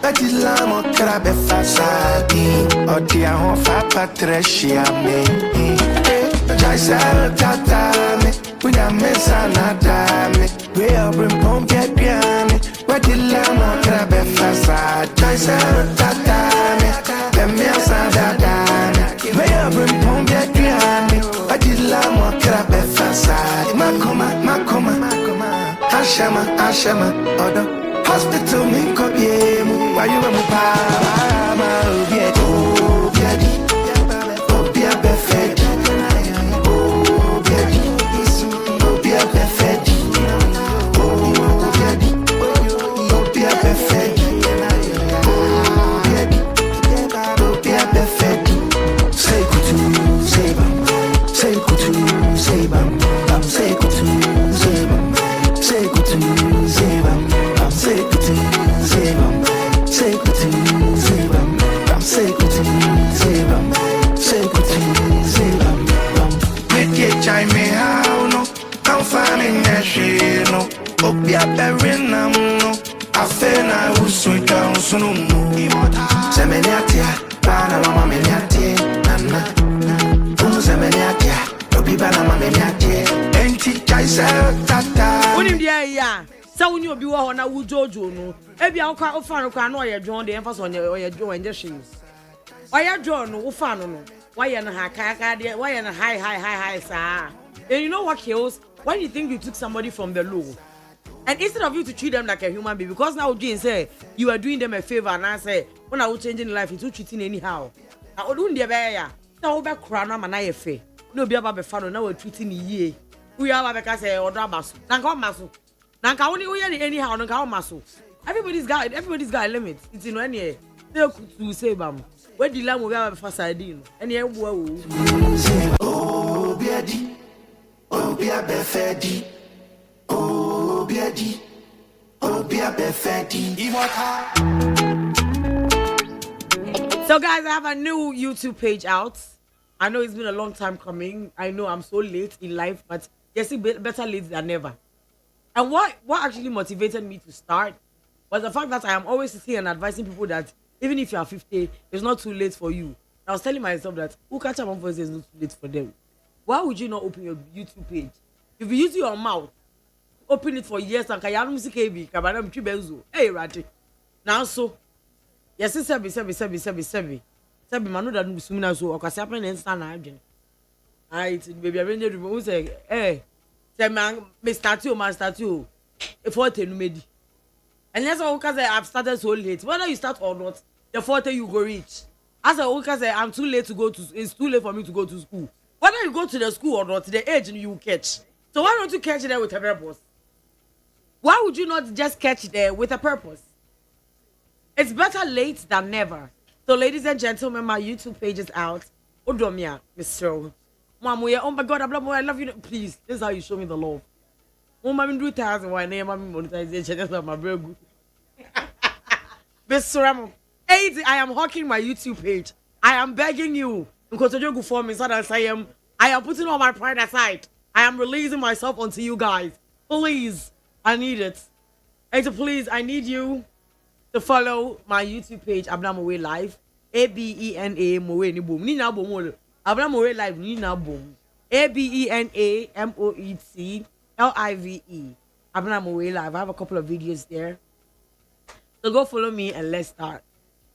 Badilamo krabe fasadi Odia ho fa patresia me Jaisa tatame Unya mesa nadame We abrim pompia piane Badilamo krabe fasadi Jaisa tatame Lemia dadame We abrim pompia piane Badilamo krabe fasadi Makoma Ashama Odo Hospital me kobiemu why you mu pa ma obiadi obia befedi obia befedi obia befedi obia befedi say kutu say bam say kutu say bam say kutu say bam say kutu say bam say kutu say bam say kutu say bam say kutu say bam say kutu say bam make it chime me how no come find me neshi no obia berenam no afena usu down sunu semeniatia bana mama meniatia nana semeniatia obi bana mama meniatia enti chaisa tata unim dia ya sa woni obi wo ho na wo jojo no ebi akwa ofan kwa na oye dwon de emfa so oye dwon enje hwe oye dwon no wo fan no why na ha kaka de why na high sa and you know what kills when you think you took somebody from the low and instead of you to treat them like a human being because now Jane say you are doing them a favor and I say when I will changing life into treating anyhow na odun de be ya na wo be kra na ma na ye fe na obi aba be fa no na we treating ye we aba be ka say odo abaso na nka o maso Nanka only we anyhow nanka o maso. Everybody's got a limit. It's in any to say bam. Where the lamb will have fasadino. Any wo. Oh biadi. Oh bia befedi. Oh biadi. Oh bia befedi. So guys, I have a new YouTube page out. I know it's been a long time coming. I know I'm so late in life, but yes, better late than never. And what actually motivated me to start was the fact that I am always sitting and advising people that even if you are 50, it's not too late for you. I was telling myself that who catch up on first is not too late for them. Why would you not open your YouTube page? If you use your mouth, open it for years and kaya music KB, kabana mchibenzo. Hey Rati. Now so, yes, sebi. Sebi manu da sumina so okasi happen instant na adwen. It baby arrange who say, hey. Say man, me start you. If 40 no medi. And that's all because I've started so late. Whether you start or not, the 40 you go reach. As a because I'm too late to go to. It's too late for me to go to school. Whether you go to the school or not, the age you will catch. So why don't you catch there with a purpose? Why would you not just catch there with a purpose? It's better late than never. So ladies and gentlemen, my YouTube page is out. Odomia, Mr. Mama, oh my God, I love you. Please, this is how you show me the love. Oh, mommy, do 1,000. Why name mommy monetization? That's my very good. Mr. I am hawking my YouTube page. I am begging you because you go for me. So that I am putting all my pride aside. I am releasing myself onto you guys. Please, I need it. And so please, I need you to follow my YouTube page. Abena Moe Live. ABENA Moe ni boom. Ni na boom. Abena Moe Live ni na boom. ABENA MOET LIVE. Abena Moe Live. I have a couple of videos there. So go follow me and let's start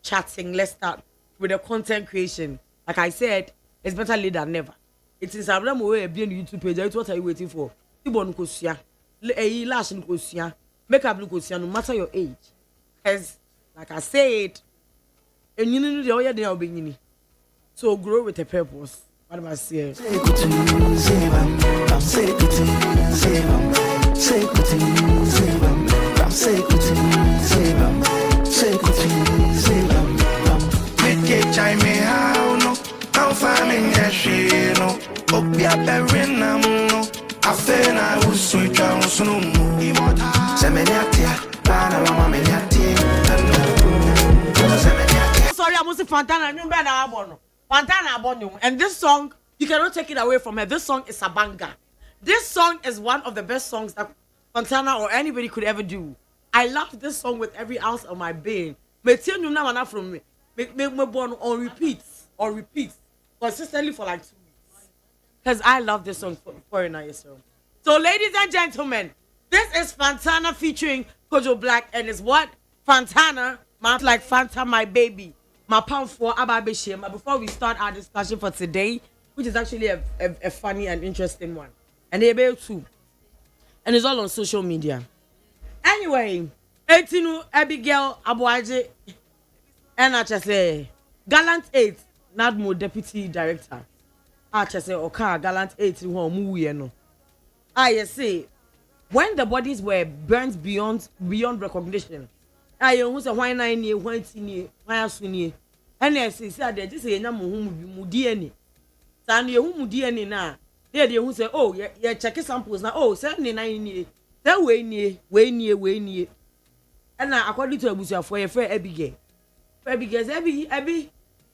chatting. Let's start with the content creation. Like I said, it's better late than never. It is Abena Moe be on YouTube page. What are you waiting for? Tibon kosia. Lash kosia. Makeup kosia no matter your age. Because like I said, and you know the other day I'll be in. So grow with a purpose. What am I saying? Sorry, I'm also Fantana. And this song, you cannot take it away from her. This song is a banger. This song is one of the best songs that Fantana or anybody could ever do. I love this song with every ounce of my being. Me tell you now and from me. Me born on repeat consistently for like 2 weeks. Because I love this song for yourself. So, ladies and gentlemen, this is Fantana featuring Kojo Black, and it's what Fantana, like Fanta, my baby, my pound for Ababishim. But before we start our discussion for today, which is actually a funny and interesting one, and they're able to, and it's all on social media. Anyway, 18 Abigail Abuaje, and I just say Gallant 8, Nadmo Deputy Director. I just say okay, Gallant 8 in home movie no. I say when the bodies were burnt beyond recognition. I who say why 9 year, why 10 year, why soon year. And I say they just say na mu DNA. San ye hu mu DNA na. They who say oh yeah check samples na oh 79 year. That way near. And now according to Abusia for your friend Abigail. Abigail Abby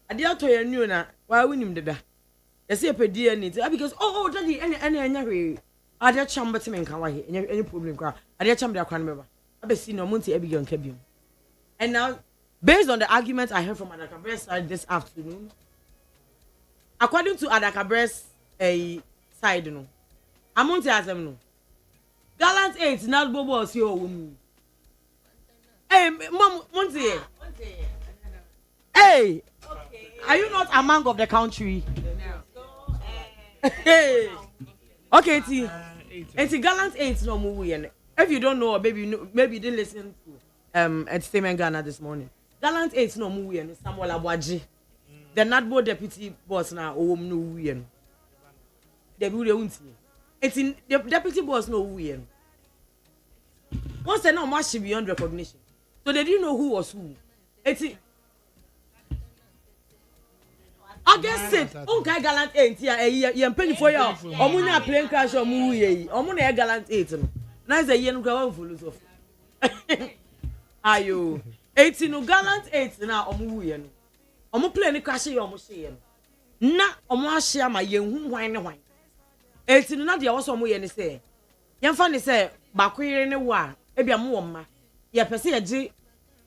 I dear to your new na why win him the you see a DNA because oh daddy any I dear chamber to me can why any problem crowd. I dear chamber can remember. I be seen no Monty Abigail and Kebium. And now based on the argument I heard from Adakabre's side this afternoon, according to Adakabre's side no, I'm Monty as them no. Gallant 8 not bobo see your woman. Hey, Mom, Monty. Hey, are you not a man of the country? Hey, okay, it's Gallant 8 no movie. And if you don't know, or maybe you didn't listen to Entertainment Ghana this morning. Gallant 8 no movie and Samuel Abuaji, the Nadbo deputy boss now. Oh no, we and the it's in the deputy boss no who. Once they know much beyond recognition, so they didn't know who was who. It's I guess it. Okay, Gallant 8 yeah, penny for you. Omuna plane crash or movie. Omuna Gallant 8 no. Nice a yen go full of. Ayo 18 no Gallant 8 na omuwe no. Omu plane crash you omu share no. Na omu ahia ma yen hu hwan ne hwan. 18 na de wo so omu ye ne say. Yemfa ne say bakoyere ne wo a ebia mo womma. Ye pese ye gi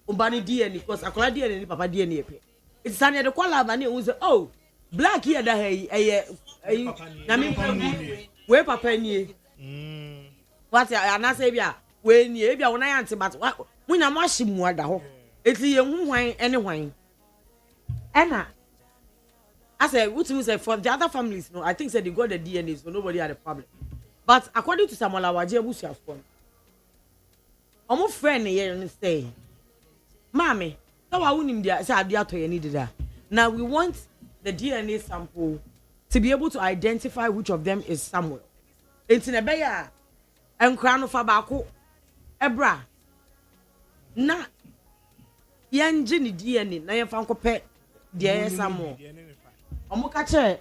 obani DNA because akola DNA ni papa DNA ye pe. It's sane de kwala ba ne hu say oh black here da hey na me we papa nie. What ana say bia we nie bia wona yante but munya mo ahyimu ada ho. Eti ye hu hwan ene hwan. Ena I said, what you say for the other families? No, I think said they got the DNA, so nobody had a problem. But according to Samuel Awaji, Abusia phone, I'm friend here and say, "Mommy, so I wouldn't say I to you needed that. Now we want the DNA sample to be able to identify which of them is Samuel. It's in a bear and crown of Fabako, Ebra. Na Yanjini DNA, na Yanfanko pet, dear Samuel." Omokache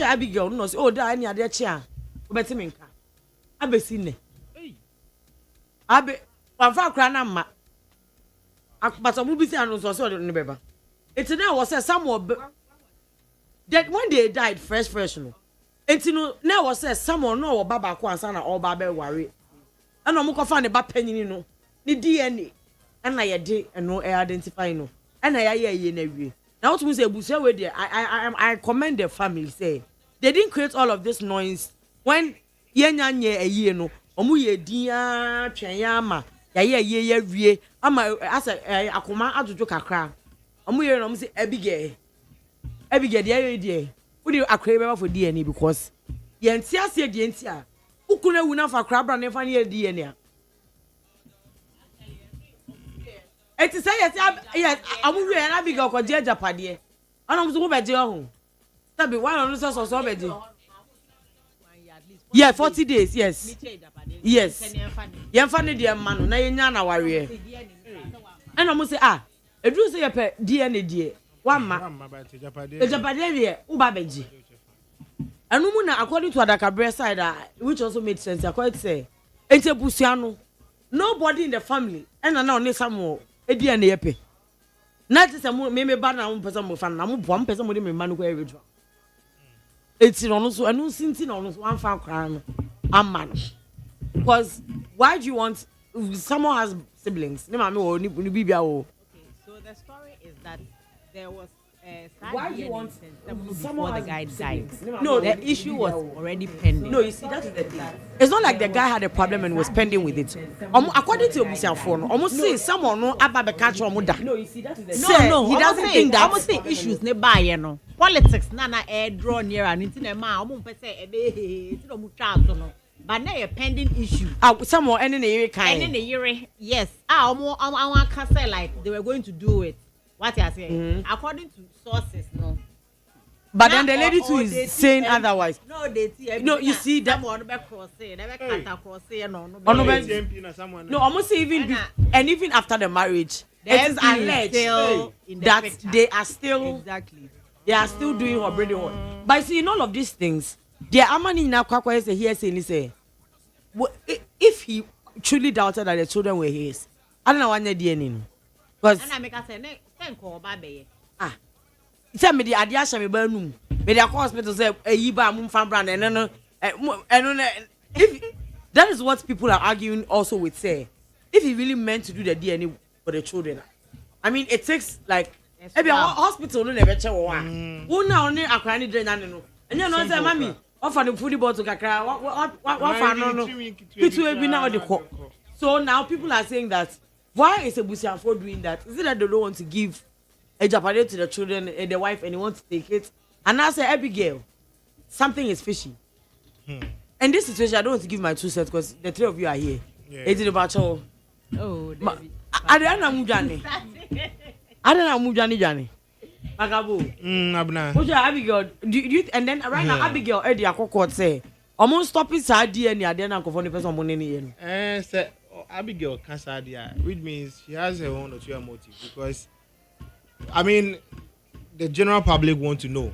Abigail no say oh da any ade che a obeti me nka abesi ne abe wanfa kra na ma but omo bi say anu so say ne beba it now was say Samuel that when they died fresh no it no now was say Samuel no wo baba ko ansa na all baba ware and omo ko fa ne ba panyini no ni DNA and na ye de no identify no and na ye na wie. Now what we say, I commend the family. Say they didn't create all of this noise when yenye a year no. Omu ye dia twanyama ye wie ama asa akoma ajojo kakra. Omu ye no omu say Abigail dey. Who do akra for DNA because ye ntia se de ntia. Ukuna wu na fa krabra na fa ne DNA. It is yes, I'm going to be going to Japan. I'm going to be going to be one of those already. Yeah, 40 days, yes. Yes. You're funny, dear man. Now you're not a warrior. And I'm going to say, if you say a DNA, dear, one man, the Japan, Ubabeji. And according to Adakabre side, which also made sense, I quite say, it's a Busiano. Nobody in the family, and I know need some more. DNA epe na ti se me ba na mo pese mo fa na mo bo am pese mo de me manu ko e redwa eti no so anu sinti no so am fa kra no amman because why do you want someone has siblings. Ne mama wo ni bibia wo. Okay, so the story is that there was Why do you want before the guy died? No, the issue was already pending. No, you see, that is the thing. It's not like the guy had a problem and was pending with it. According to Obusiafo, almost say someone no ababa catch omuda. No, you see, that is the thing. No, he doesn't think that. Almost say issues ne buy, you know. Politics na air draw near and into the man. Almost say it's no much no. But now a pending issue. Someone ending the year kind. Ending the year, yes. I can say like they were going to do it. What you are saying? According to sources, no. But then the lady too is saying otherwise. No, they no, you see that one be crossing, never cut crossing, no. No, almost even and even after the marriage, it is alleged that they are still they are still doing what really want. But see, in all of these things, their amani na kwakwa is here saying, if he truly doubted that the children were his, I don't know what they're doing. Because and I make us say tell me the idea shall be burned. May the hospital say a yiba mum fan brand and if that is what people are arguing also with say. If he really meant to do the DNA for the children, I mean it takes like maybe a hospital no never check one. Who now only a cranny drain and you know say mommy offer the food bottle kakra what fan no it will be now the call. So now people are saying that why is Obusiafo doing that? Is it that they don't want to give a Japanese to the children and the wife and he wants to take it? And I say, Abigail, something is fishy. In this situation, I don't want to give my 2 cents because the 3 of you are here. It's about you. Oh, I don't know Mujani. I don't know Mujani Jani. Magabu. Abna. Abigail, do you and then right now Abigail Eddie Akoko say, almost stop it side DNA, I didn't go for the person money. Sir. Abigail Casadia, which means she has her own ulterior motive because, I mean, the general public want to know.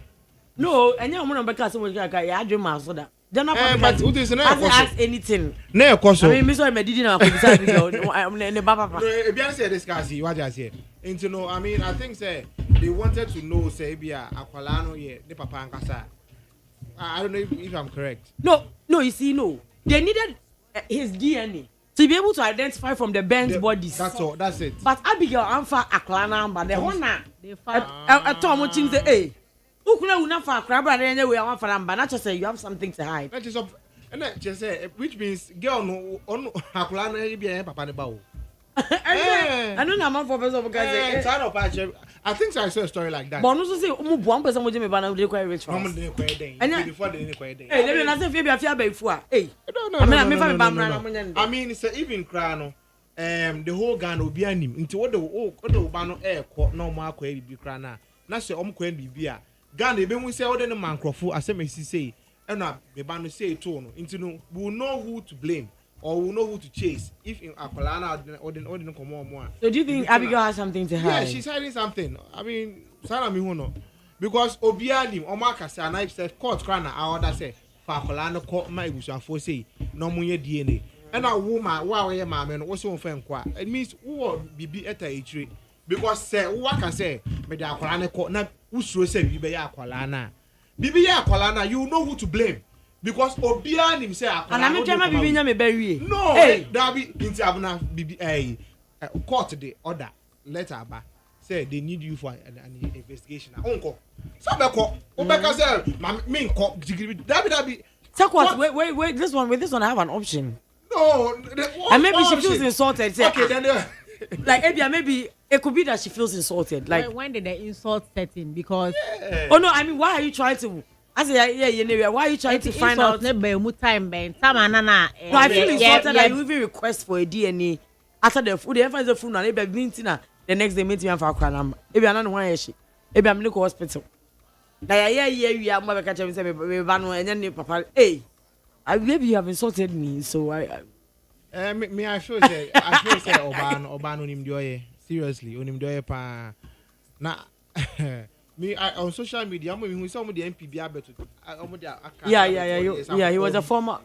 No, and you're going to be so much like I dream my soda. General public but who is not ask anything. No, of course. I mean, Miss Medina, I'm in the Baba. Beyonce discuss what I said. And to know, I mean, I think say they wanted to know, say, Bia Aqualano, yeah, the Papa and Casa. I don't know if I'm correct. No, you see, no, they needed his DNA. To be able to identify from the burnt bodies. That's all. That's it. But Abigail Anfa Aklana, but the one they found a Tom watching the A. Who could not for a crab and anyway? I want for them, but not just say you have something to hide. That is up. And that just say, which means girl no on Aklana be a papa bow. I don't know for person guys. I think I saw a story like that. But also say, one person would be banner with quite rich. And before the hey, let me not say maybe I feel before. Hey, I mean, it's even crano. The whole gun will be an him into what the banner air court no mark will be crana. Not say queen be beer. Gun, they been we say, oh, then a man croffu, as I say, and not the banner say tone into no, we'll know who to blame. Or we know who to chase if in Aqualana or then come on more. So do you think Abigail has something to hide? Yeah, she's hiding something. I mean, Sana Mihono. Because Obiani or Marcus and I said court crana I order say for Aqualana court my wish and for say no more DNA. And a woman wow yeah man also on qua. It means who be at a tree. Because say what can say me the Aqualana court now who should say be Aqualana. Bibi Aqualana, you know who to blame. Because Obian himself and I'm trying to be me bury. No, hey, that be into Abuna BBA court the order letter ba say they need you for an investigation. Uncle, Sabeko, Obeka say, me court that be. Wait, this one I have an option. No, and maybe she feels insulted. Say, okay, then like maybe it could be that she feels insulted. Like when did the insult set in? Because oh no, I mean, why are you trying to? I say yeah. Why are you trying to find out? No, I feel insulted that you even request for a DNA after the food. They find the food and the next day meet me for a crime number. Maybe I don't know why she. Maybe I'm in the hospital. Now we are more catch me say me and then papa. Hey, maybe you have insulted me, so I feel say Obano nim doye seriously onim doye pa na. Me on social media, I'm with some of the MPB abeto. Yeah, he was a former.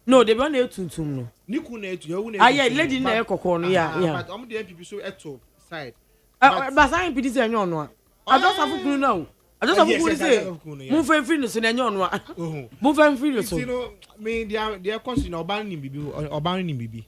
No, they were not to no. Niku na etu, you yeah, lady na ekoko no, yeah. But I'm the MPB so eto side. But I MPB say enyo no. I just have to know. I just have to say. Move and free no so enyo no. Move and free no so. You know, me their question oban ni bibi, oban ni bibi.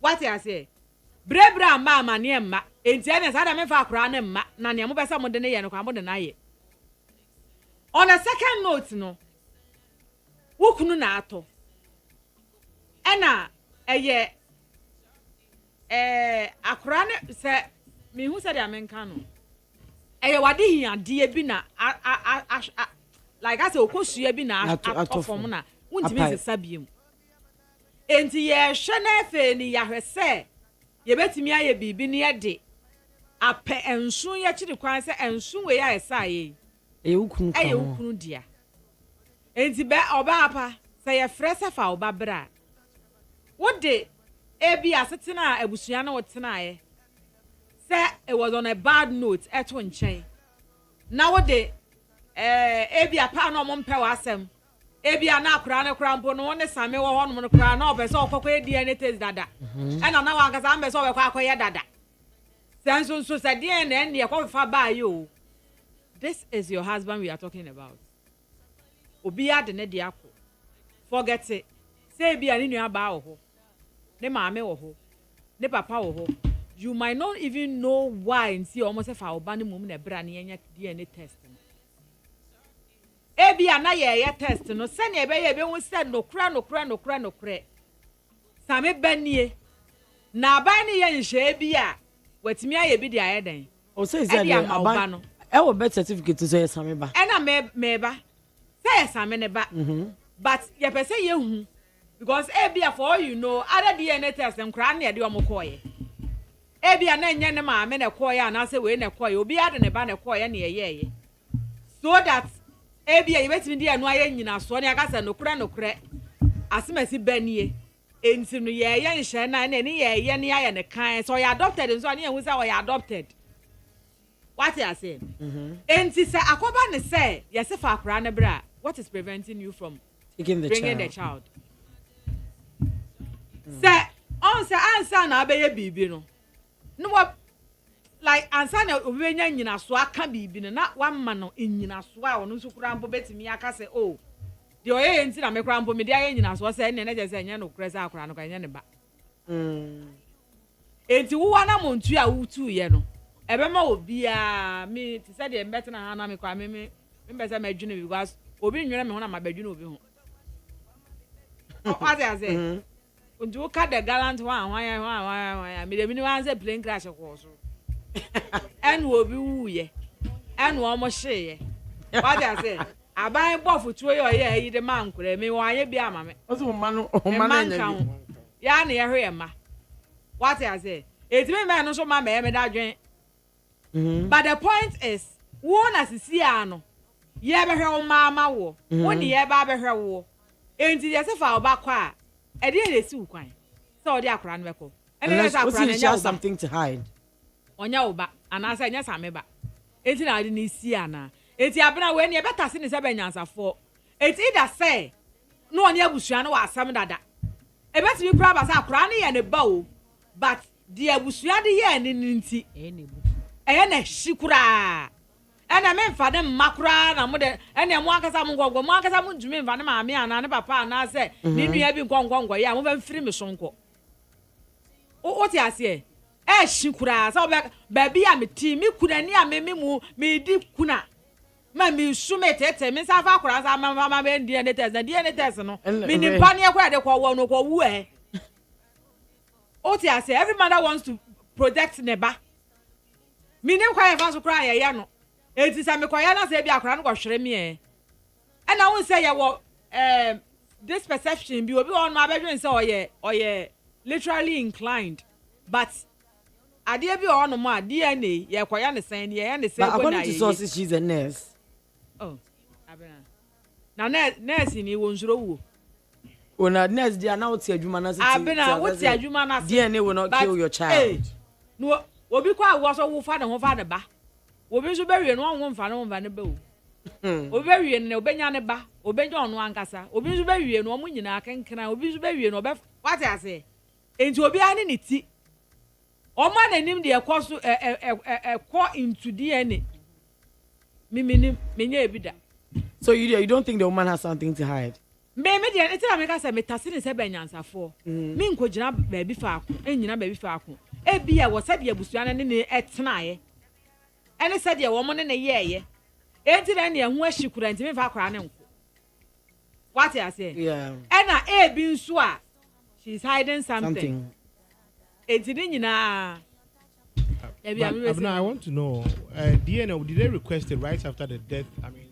what I say brebra mama ne mma enti ene sa da me fa akra ne mma na ne mo besa mo de ne ye no kwa mo de na ye on a second note no wukunu na ato ena eye akra ne se me hu se de amenka no eye wade hiade bi na like I say okosua bi na atofom na wuntimi se sabiem enti ye hwe na efe ni ya hwese ye betimi aye bibi ne ye de apɛ ensu ye kyiri kwan se ensu we ya esa ye ukunu dia enti be oba apa se ye frese fa oba bra wo de ebi asetena abusua na wotena ye se it was on a bad note eto nchen na wo de ebi apa na omompe wa asem ebi ana akura ne kura mpo no ne same wo honom no kura na obese okokọ edi ene test dada ena na wa nkasa ambese obekọ akoye dada senso so se die na ene ekọ fa ba yo. This is your husband we are talking about. Obi ade ne de akọ forget it say ebi ani nua ba wo ho ne maame wo ho ne papa wo ho you might not even know why and see almost fa oba ne mum na bra ne enya DNA test. Ebi ana ye test no se ne ebe ye be hu se no kra same banie na aban ne ye nhye ebi a watimi aye bi de aye den o se is aban no e wo birth certificate so ye same ba e na me ba se ye same ne ba but ye pese ye hu because ebi a for you know other DNA test nkra na de o mo koye ebi ana nye ne ma me ne koye na se we ne koye obi ade ne ba ne koye na ye so that ebia yebetimi dia no aye nyina so ne akasa nokure asemasi banie enti no ye nhye na ne ye ne aye ne kan so ya adopted so ne hu say o ya adopted what you say enti say akoba ne say yes fa akra ne bra what is preventing you from bringing the child say on say answer na abeye bibi no what like ansa na obenya nyina so aka bibi na wamma no nyina so a ono nso kura mbo betimi aka se oh de oye enti na me kura mbo me de aye nyina so se ne na je se nya no kura se akura no ka nya ne ba enti wo na montu a wutu ye no ebe ma obi a me ti se de mbete na ha na me kwa me be se ma dwune because obi nwere me ho na ma badwune obi ho what I say unju ka the gallant one me de mi wan say plane crash ko so and will be wooye and one more share. What I say, I buy a buff to your ye, the man could me why be a mamma. Also, man, ya near here, ma. What I say, it's me, man, also my mamma that drink. But the point is, one as a Siano, ye ever heard mamma war, one ye ever heard war. Ain't it as if our back quiet? I didn't see quite. So they are crying record. And there's something to hide. Onya oba anasa nya same ba enti na ade ni si ana enti abena we ne beta se ne se benyansafo enti da say no oni abusua no wa asam dada e beti bi kura ba sa kura ne ye ne ba o but the abusua de ye ne nti e na hikura e na me mfa de makura na mo de e na mo akasa mo ngogwo mo akasa mo ntumi mfa ne maame ana ne papa ana se ni nua bi ngongongwo ye a mo ba mfiri me sonko o ti ase shikura so baby am ti mi kuna ni am me di kuna ma mi sume tete mi sa fa kura sa ma be ndi ene test no mi ni pa ne akura de ko wo no ko wu o ti ase every mother wants to protect neba mi ne kwa fa so kura ye no enti sa mi ko ya na se bi akura no ko hwere mi e na won say ye wo this perception bi obi on ma be dwen say oye literally inclined but ade bi on mo DNA ye kwaya ne san ye ne say go na ye. According to sources she's a nurse. Oh, abena. Na nurse ni wo nsuro wo. Ona nurse dia na oti adwuma na say. Abena oti adwuma na say. DNA will not kill your child. No, obi kwa wo so wo fa ne ho fa de ba. Obi so be wie no ho mfa ne ba o. Obi be wie ne obenya ne ba, obenya ono ankasa. Obi so be wie no mo nyina kenkena, obi so be wie no be what I say. Enti obi ani ne ti. Oma na nim de ekọ so ekọ into DNA. Me nya ebida. So you don't think the woman has something to hide? me dey enti na me ka say me tase ne se benyansafo me nko gina baabi fa ako enyina baabi fa ako e bia wo se de abusua ne etenaye ene se de wo mo ne yeye enti na ne ho ahikura enti me fa akora ne nko what you say yeah ena e bi nso a she's hiding something enti ne nyina I want to know DNA, did they request it right after the death? I mean,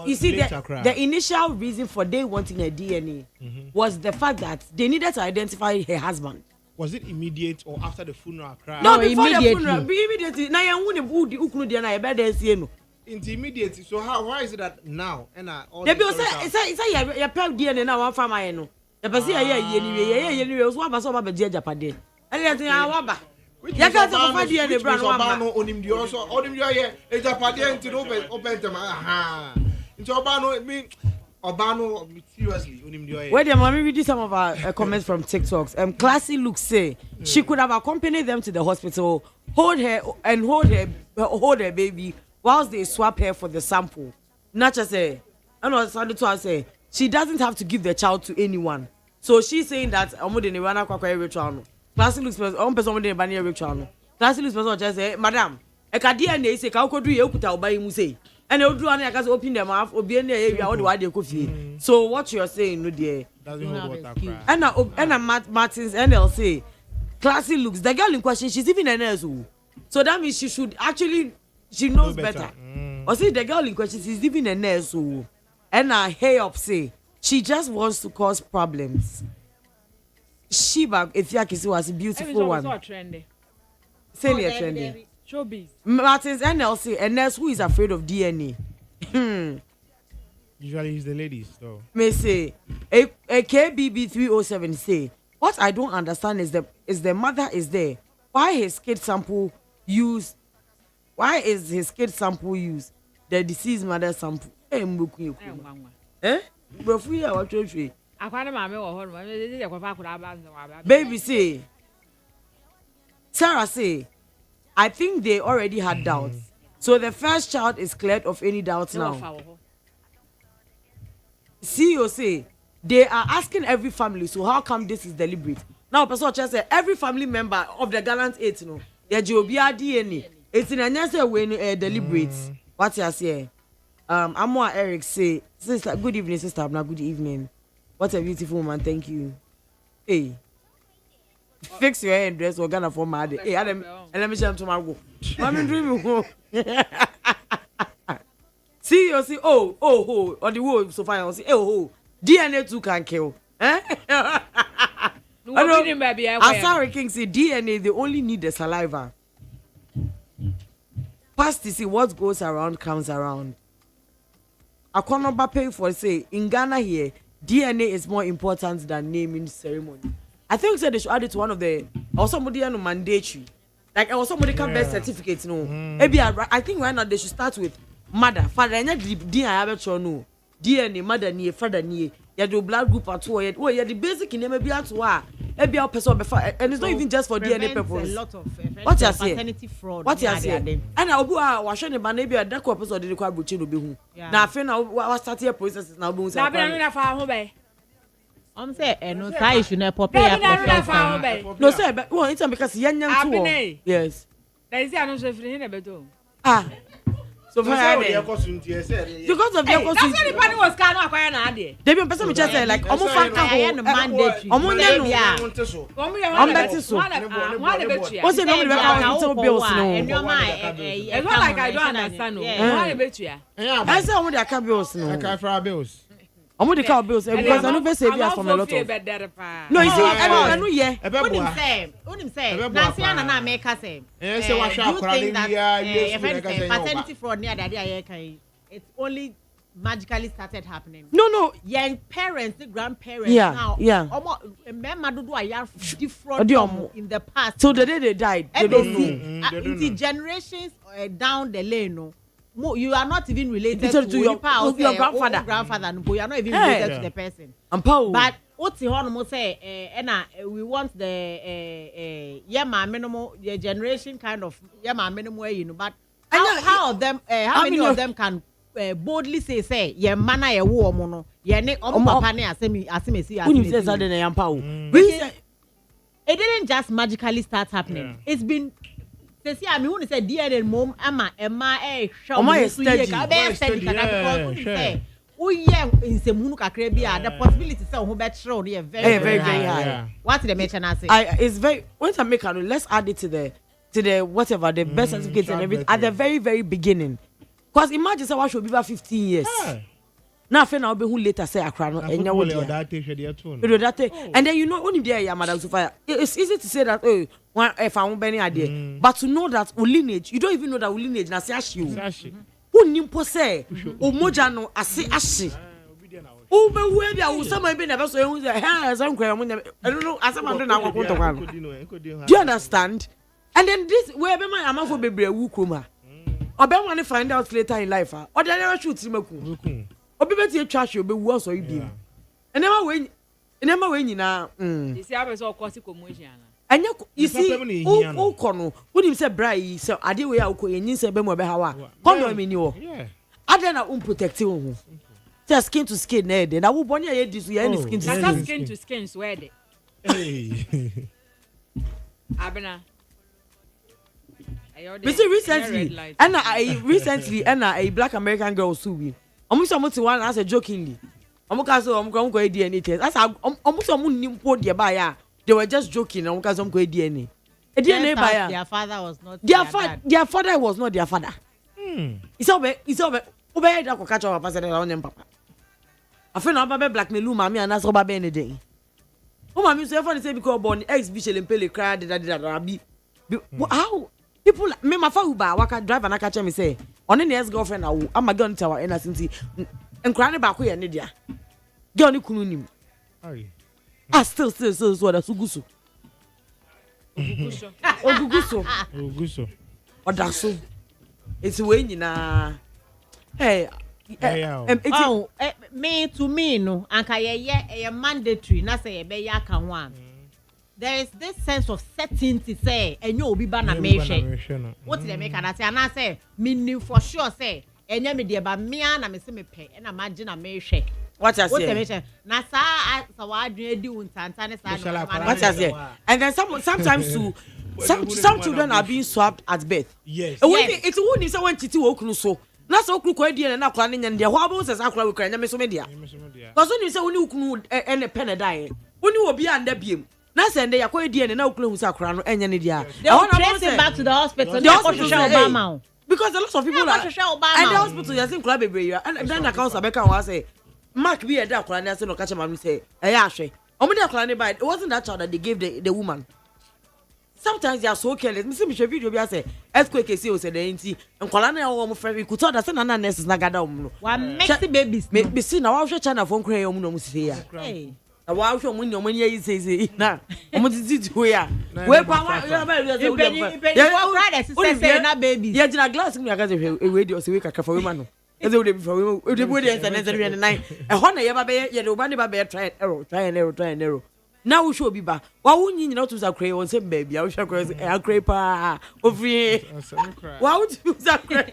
you see the initial reason for they wanting a DNA was the fact that they needed to identify her husband. Was it immediate or after the funeral? No, before the funeral. Immediately. Now you wouldn't do ukunu dia na e be dey see no. Immediate. So why is it that now and all the people say you pay DNA na one farmer no. The person anyway so ba so ba be dia japade. And then awaba. Ya ka so fa DNA brand one ba. No onimdio so onimdio ye e japade nti no open them aha. Nti oba no me Obano, seriously, wait, let me read some of our comments from TikToks. Classy Luke say she could have accompanied them to the hospital, hold her baby whilst they swap her for the sample. Not just say, I know Sandy to say she doesn't have to give the child to anyone. So she's saying that Classy Luke says, Classy Luke just say, Madam, a DNA say, how could you put out by him say? And they'll do any because open them off or be in the area or why they could feel. So what you're saying, no dear. And Martins NL say, Classy Looks, the girl in question, she's even a nurse. So that means she should actually, she knows better. Or see the girl in question, she's even a nurse. And hey up say, she just wants to cause problems. Shiba, if Yakisi was a beautiful one. Say me a trendy. Showbiz. Martins NLC, a nurse who is afraid of DNA. Usually it's the ladies, though. May say a KBB 307 say, what I don't understand is the mother is there. Why is his kid sample used the deceased mother sample? Baby say, Sarah say, I think they already had doubts. So the first child is cleared of any doubts now. CEO say they are asking every family, so how come this is deliberate? Now, person just say every family member of the gallant 8, you know, their Jobia DNA. It's in a way deliberate. What you say? Amwa Eric say, sister, good evening, sister. Abna, good evening. What a beautiful woman. Thank you. Hey. Fix your hair and dress or Ghana for my day. Hey, Adam, and let me show him tomorrow. I'm dreaming. See, you see, oh, on the wall so far, see, oh, DNA too can kill. Eh? Asari King say DNA, they only need the saliva. Past to see what goes around comes around. I cannot pay for say in Ghana here, DNA is more important than naming ceremony. I think they should add it to one of the or somebody on mandatory. Like or somebody can birth certificates, no. Maybe I think right now they should start with mother, father, and DNA no. DNA, mother, near father, near. You do blood group at all. Oh, yeah, the basic in maybe at what. Maybe our person before, and it's not even just for DNA purposes. A lot of what you say? Paternity fraud. What you say? And I'll be washing the man. Maybe a dark person did require Buchino be who. Now, I feel now what starting a process now. Boom. I'm saying, no, I should not pop up. No, sir, but well, it's because young too. Yes. There is no suffering in a bed. Ah. So far, because of your costume. That's why the party was kind of acquired an idea. They be person just say like almost fan can mandatory. I'm better so. What's the number of the bills no? It's not like I don't understand. Why the bet you? I say I'm the bills no. I can't for our bills. I'm with the cow bills because I know they save you from a lot of. No, you see, I know yeah. Unim say. Nancy na make us say. Say what shall paternity fraud near that day. It's only magically started happening. No. Young parents, the grandparents now. Yeah. Remember do I defraud in the past. So the day they died, they don't know. The generations down the lane, no. You are not even related to your grandfather. You are not even related to the person. But what's the hormone say? We want the minimum generation kind of minimum way, you know. But how of them? How many of them can boldly say ye mana ye wo omo no ye ne omo papa ne asemesi Who says that na yampa o. It didn't just magically start happening. Yeah. It's been say I mean when say DNA mom ama ema show me steady because say in semunu kakra bia the possibility say ho bet show dey very high. What the mention I say? It's very when I make let's add it to the whatever the birth certificate and everything at the very beginning. Because imagine say what should be about 15 years. Yeah. Now fe na obe hu later say akra no enya wo dia. And then you know only there ya Madam Sophia. It's easy to say that if I won be ade. But to know that lineage, you don't even know that lineage na say ashi o. Who nimpo say o moja no ase ashi. O be hu e bia wo some be na be so ehun say ha some kwere mo I don't know as am do na akoko to kwa. Do you understand? And then this we be man amafo bebre wu kroma. Obe wan find out later in life or they never shoot him. Obi beti trash obi wu so ibi. Enema we nyina. You see how so cause commotion. Anya you see o kono. Wodi say brai say ade we akọ yin say be mo be hawa. Condom ni wo. Yeah. Ade na protect wo. Just skin to skin na dey. Na wo boni e di so ya ni skin to skin. Na skin to skin so dey. Hey. Abena. Mr. Recently, a black American girl sued. Almost almost one as a jokingly. Almost DNA test. As almost nimpo dia baya. They were just joking. Almost DNA. DNA baya. Their father was not. Their father was not their father. It's over. Obey that ko catch up pass that on them papa. I feel no baba blackmail mama and ask baba anything. O mama say for say because born ex Michelle Mpele cry that. How? People me my father ba waka driver na catch me say on the ex girlfriend na wo am going to our innocent nkra ne ba ko ye ne dia girl ni kunu nim still so da suguso oguguso odaso it's we nyina me to me no anka ye mandatory na say ye be ya ka ho am. There is this sense of certainty say enyo obi ba na mehwe what dey make na say ana say meaning for sure say enya me dey ba me na me se me pe na imagine na mehwe what I say na sa wa adwen di untanta ne sa what I say and then sometimes too some children are being swapped at birth. Yes. It's who ni say when titi wo kunu so na so okuru ko die na akwa ne nya de ho abo se sa akwa we kra nya me so me dia because when you say when ukunu ene pen die when you obi anda biem na send ya kwa DNA na ukule husa akra no enya ne dia. They will trace him back to the hospital. The hospital Obama. Because a lot of people are and the hospital you see kula bebre and then the council beka wa say mark be e da kula na say no catch man say eh ya hwe. Omo dey kula ne by it wasn't that child that they gave the woman. Sometimes they are so careless. Me see me video be say earthquake say o say the enti nkwala na wo mo frɛ we could tell that say na nurses na gada omo no. Wa mexi babies. Me see na wa hwe China phone kra omo no mo see ya. Na wa hwe omo ni omo ni yi say na omo titi ho ya. We kwa wa ya ba ya say we say na babies. Ya jina glass mi aka say we dey o say we kaka for we man no. E say we dey before we dey internet and nine. E ho na ye ba be ye dey oba ne ba be try and error. Now we show be ba. Wa wo nyi nyina to sa kray won say baby. I wish I could say kray pa. Ofri. Wa wo to sa kray.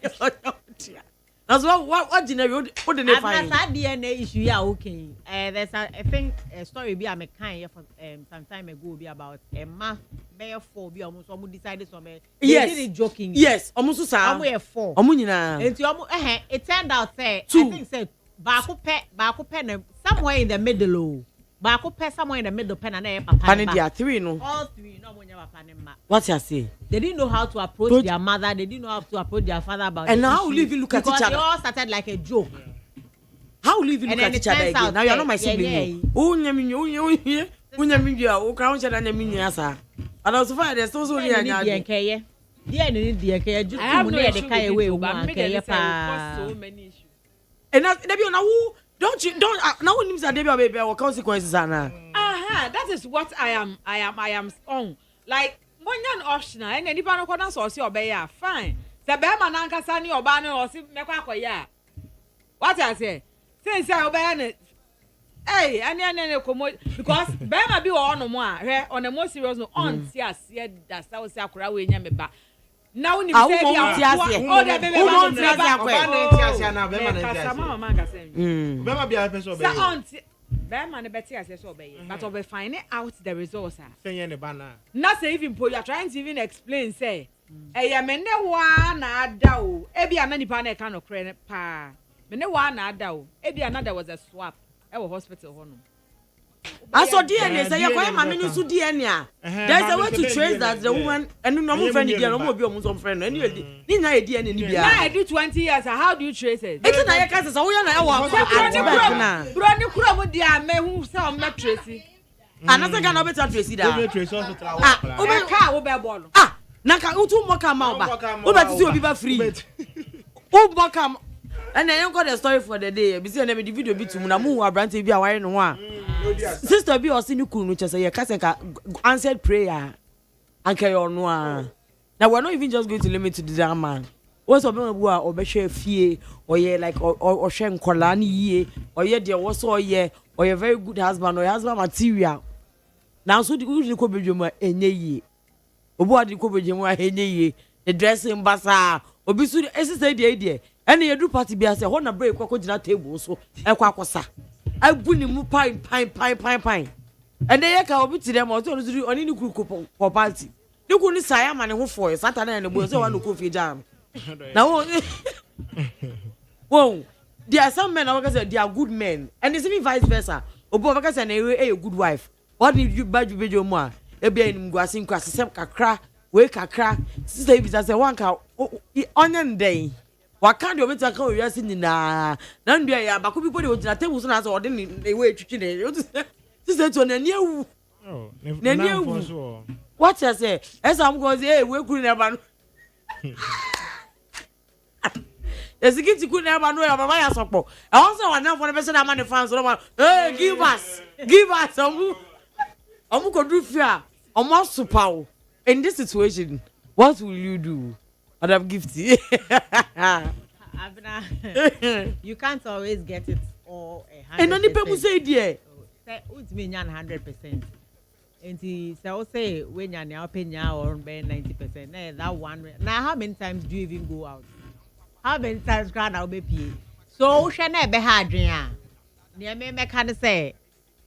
That's what general what the find. That DNA issue ya okay. There's I think a story be am kind for some time ago be about a ma be 4 be almost decided some yes they joking. Yes, almost sa. Omo 4. Omo nyina. Enti omo it turned out say I think say ba ko pe somewhere in the middle. Baako pɛ somewhere in the middle pen and na papa. Pani dia 3 no. All 3 no mo nya papa ne ma. What you say? They didn't know how to approach their mother. They didn't know how to approach their father about it. And how will you even look at each other? Because they all started like a joke. How will you even look at each other again? Now you are not my sibling. Oh nyami o crown chada nyami asa. And also find there's so near nya. Dia ni dia ke ju tu mo na de kai away wo akeye pa. So many issues. And that be on who don't now when him say dey baby what consequences are now. That is what I am on. Like monyan optional and anybody no kwada so se obeya fine. Se be ma na nkasa ni oba no o se mekwa akoya. What I say? Say obeya ne hey ani komo because be ma bi wo no mo a hwe on the most serious no on see ase da sa o se akora we nya me ba. Now when you say oh, the baby, Bearman better as so obey, but over finding out the resource. Not say even you are trying to even explain, say, I am in the one I dow, every many panel kind of credit pa. Many one I dow, every another was a swap, our hospital honor. I saw DNA, say, you're quite mammy to DNA. There's a way to trace that the woman and no friend again, no more Muslim friend, and you didn't idea in India. I do 20 years, how do you trace it? It's not your cousin, so we are now. Brother Crumb, dear, may who saw Tracy. Another can over Tracy. Ah, Naka Utu Mokama, but you will be free. Oh, Bokam. And I got a story for the day. Because I never the video be to Munamu or Branty be away no one. Sister be or Sinu which is a Casaka answered prayer and carry on one. Now we're not even just going to limit to the man. What's a woman who are or Beshe Fie or ye like or Shen Kolani ye or yet there was or ye or a very good husband or husband material. Now so the usually could be Juma any ye. Or what the could be Juma any ye, the dressing bazaar or be soon as the idea. And you do party be as a honor break or table so a quackosa. I win him pine. And they can be to them or to do on any cook for party. You couldn't say I'm an for Saturday and the boys want to coffee jam. Now, whoa, there are some men, they are good men, and it's even vice versa. Obovacas and a good wife. What did you buy video more? A be in Guasim Crass, crack, wake a crack, sister, if it's a one cow on day. What can't you make a call? You're sitting na none be a back people would not tell us or didn't they wait to change. Sister to a new. What I say? As I'm going to say, we couldn't have. There's a gift you couldn't have know about my support. I also want now for the person I'm on the fans. Hey, give us some. I'm going to do fear. I'm not super. In this situation, what will you do? Madam Gifty. You can't always get it all 100%. And only people say, dear. Say, it's me 100%. And he say, when you're now paying or 90%. That one. Now, how many times do you even go out? How many times can I be paid? So, shall I be hard? Near me, I can say,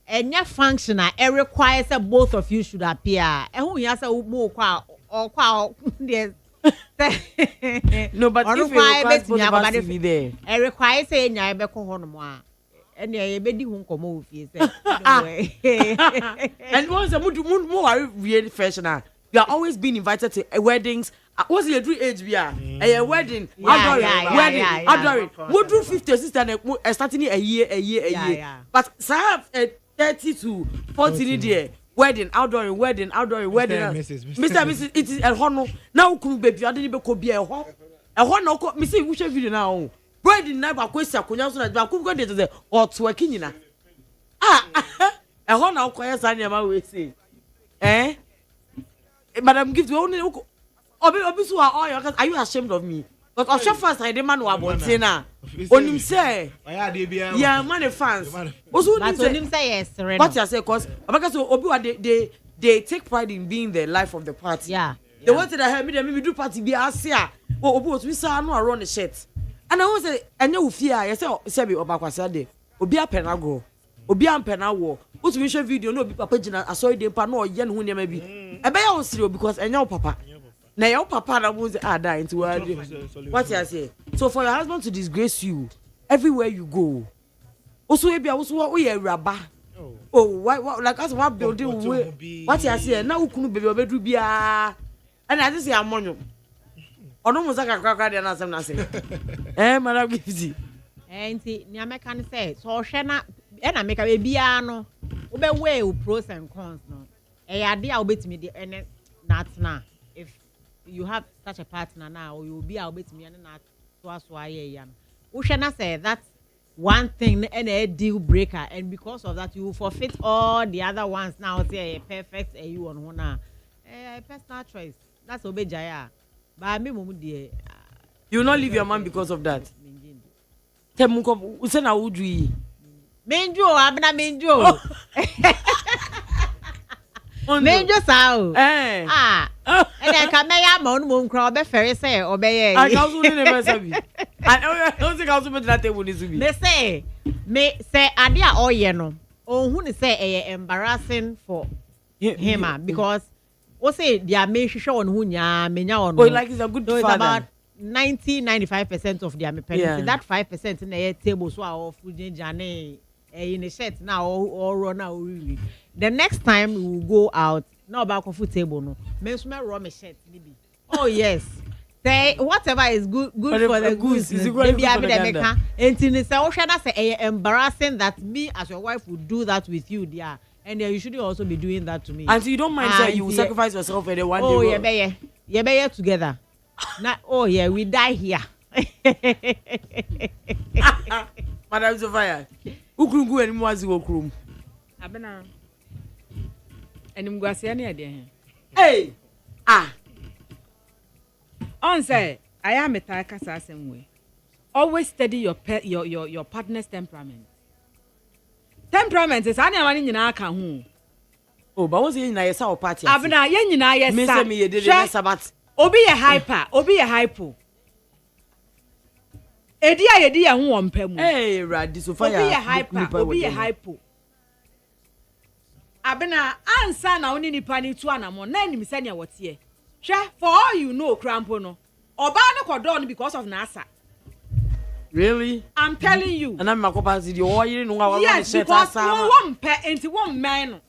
and your functioner, it requires that both of you should appear. And who has a more or qual, yes. No, but if you request both of us to be there. It requires saying, I be home. And yeah, baby won't come over. And once a more really fashioner, you are always being invited to weddings. What's your dream age? We are a wedding. Adoring. What do 50 sister starting a year? But Sarah 30 to 40 day. Wedding, outdooring. Mr. It is a honor. Now, could baby, I didn't be a honor. A honor, Missy, which video now. Wedding never question, could you answer that? Could go to the or to a king. A honor, quiet, I never say. Eh? Madam, give you only. Are you ashamed of me? But I'll show first, I demand about Tina. On him say, yeah, money fans. But on him say yes, what you say, because they take pride in being the life of the party. Yeah. They wanted to have me, maybe do party be Asia. Oh, we saw no around the shirt. And I was say, and you fear, I say, Sabi Obakwasade, Obia Penago, Obia Penago. What's we show video? No, Papa Jina, I saw the pano, yen who never be. I bet I was serious because I know Papa. Now your papa that was dying to what you say. So for your husband to disgrace you everywhere you go. Also maybe I also we a rabba. Oh, why like us what building what you say now we couldn't be able to be and I just say I'm on you. Ono mo saka krakra de na asem na say. Madam Gifty. Enti ni American say so hwe na e na make be bia no wo be weigh pros and cons no. E ya de a obetimi de ene that na if you have such a partner now, or you'll be out with me and not to yan. Ushana said that's one thing and a deal breaker, and because of that, you forfeit all the other ones now. Say perfect, you on one personal choice. That's obey Jaya. But me, you will not leave your man because of that. Temuko, usena udri. Menjo, abna menjo. Me just how. Eh. Ah. And then come here, mon crowd, be fair say, obey. I can't never say. I don't think I'll do that table needs to be. They say, me say, Adia or yeno. Oh, who say embarrassing for him because what say they are make sure on who nya menya on. Oh, like he's a good so father. It's about 90-95% of their parents. Yeah. That 5% in the table so our food jane in a shirt now or run now really. The next time we will go out, no about food table no. Me smell raw me shirt maybe. Oh yes. Say whatever is good for the goose. Maybe I be the maker. Until it's say embarrassing that me as your wife would do that with you, dear. And you shouldn't also be doing that to me. And so you don't mind saying you will sacrifice yourself for the one day. Oh yeah, be together. Now, oh yeah, we die here. Madam Sophia, ukrungu eni mwazi okrum. Abena. Enim gwase ani ade he. Hey! Ah. On say, I am a kasa asem way. Always study your partner's temperament. Temperament is any amani nyina aka ho. Oh, but what's in yesa or party? Abena ye nyina ye sa. Me say me ye dey sabat. Obi ye hyper, obi ye hypo. Edi ye ho wompa mu. Hey, Radi Sophia. Obi ye hyper, obi ye hypo. Abena ansa na oni nipa ni tu anamo na enim se ne wote. Hwe for all you know crampo no. Oba ne kodo no because of nasa. Really? I'm telling you. And I'm makopa si di o yiri no wa yes, because one pe enti one man no.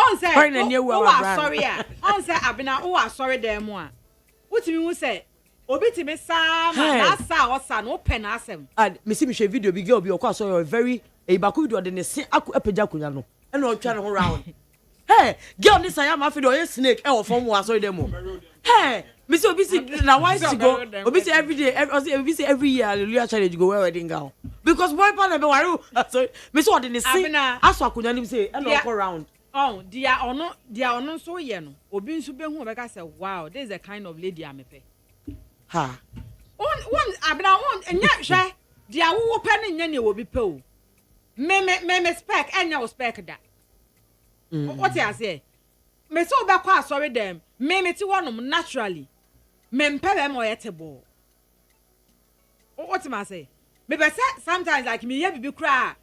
On say, oh, sorry, on say, Abena, oh, sorry, there more. What do you mean? Say, Obiti me Sam, that's our son, open us him. And Missy Michelle video be girl be of course, so you're very a baku do the same epijakunano, and no channel around. Hey, girl, this I am after the snake, or from was sorry demo. Hey, Miss Obisi, now why to go? Obisi every day, every year, hallelujah challenge go where wedding gown. Because boy, sorry, Miss what in the same, as I couldn't say, and walk around. Oh, dear ono so ye no. Obi nso be hu be ka say, wow, this is the kind of lady I'm pe. Ha. One abena one enya hwe. Dear wo pe ne nya ne obi pe o. Me spec enya wo spec da. What you say? Me so be kwa sorry dem. Me ti wonom naturally. Me mpe be mo yetebo. What you say? Me be say sometimes like me ye bibi kra.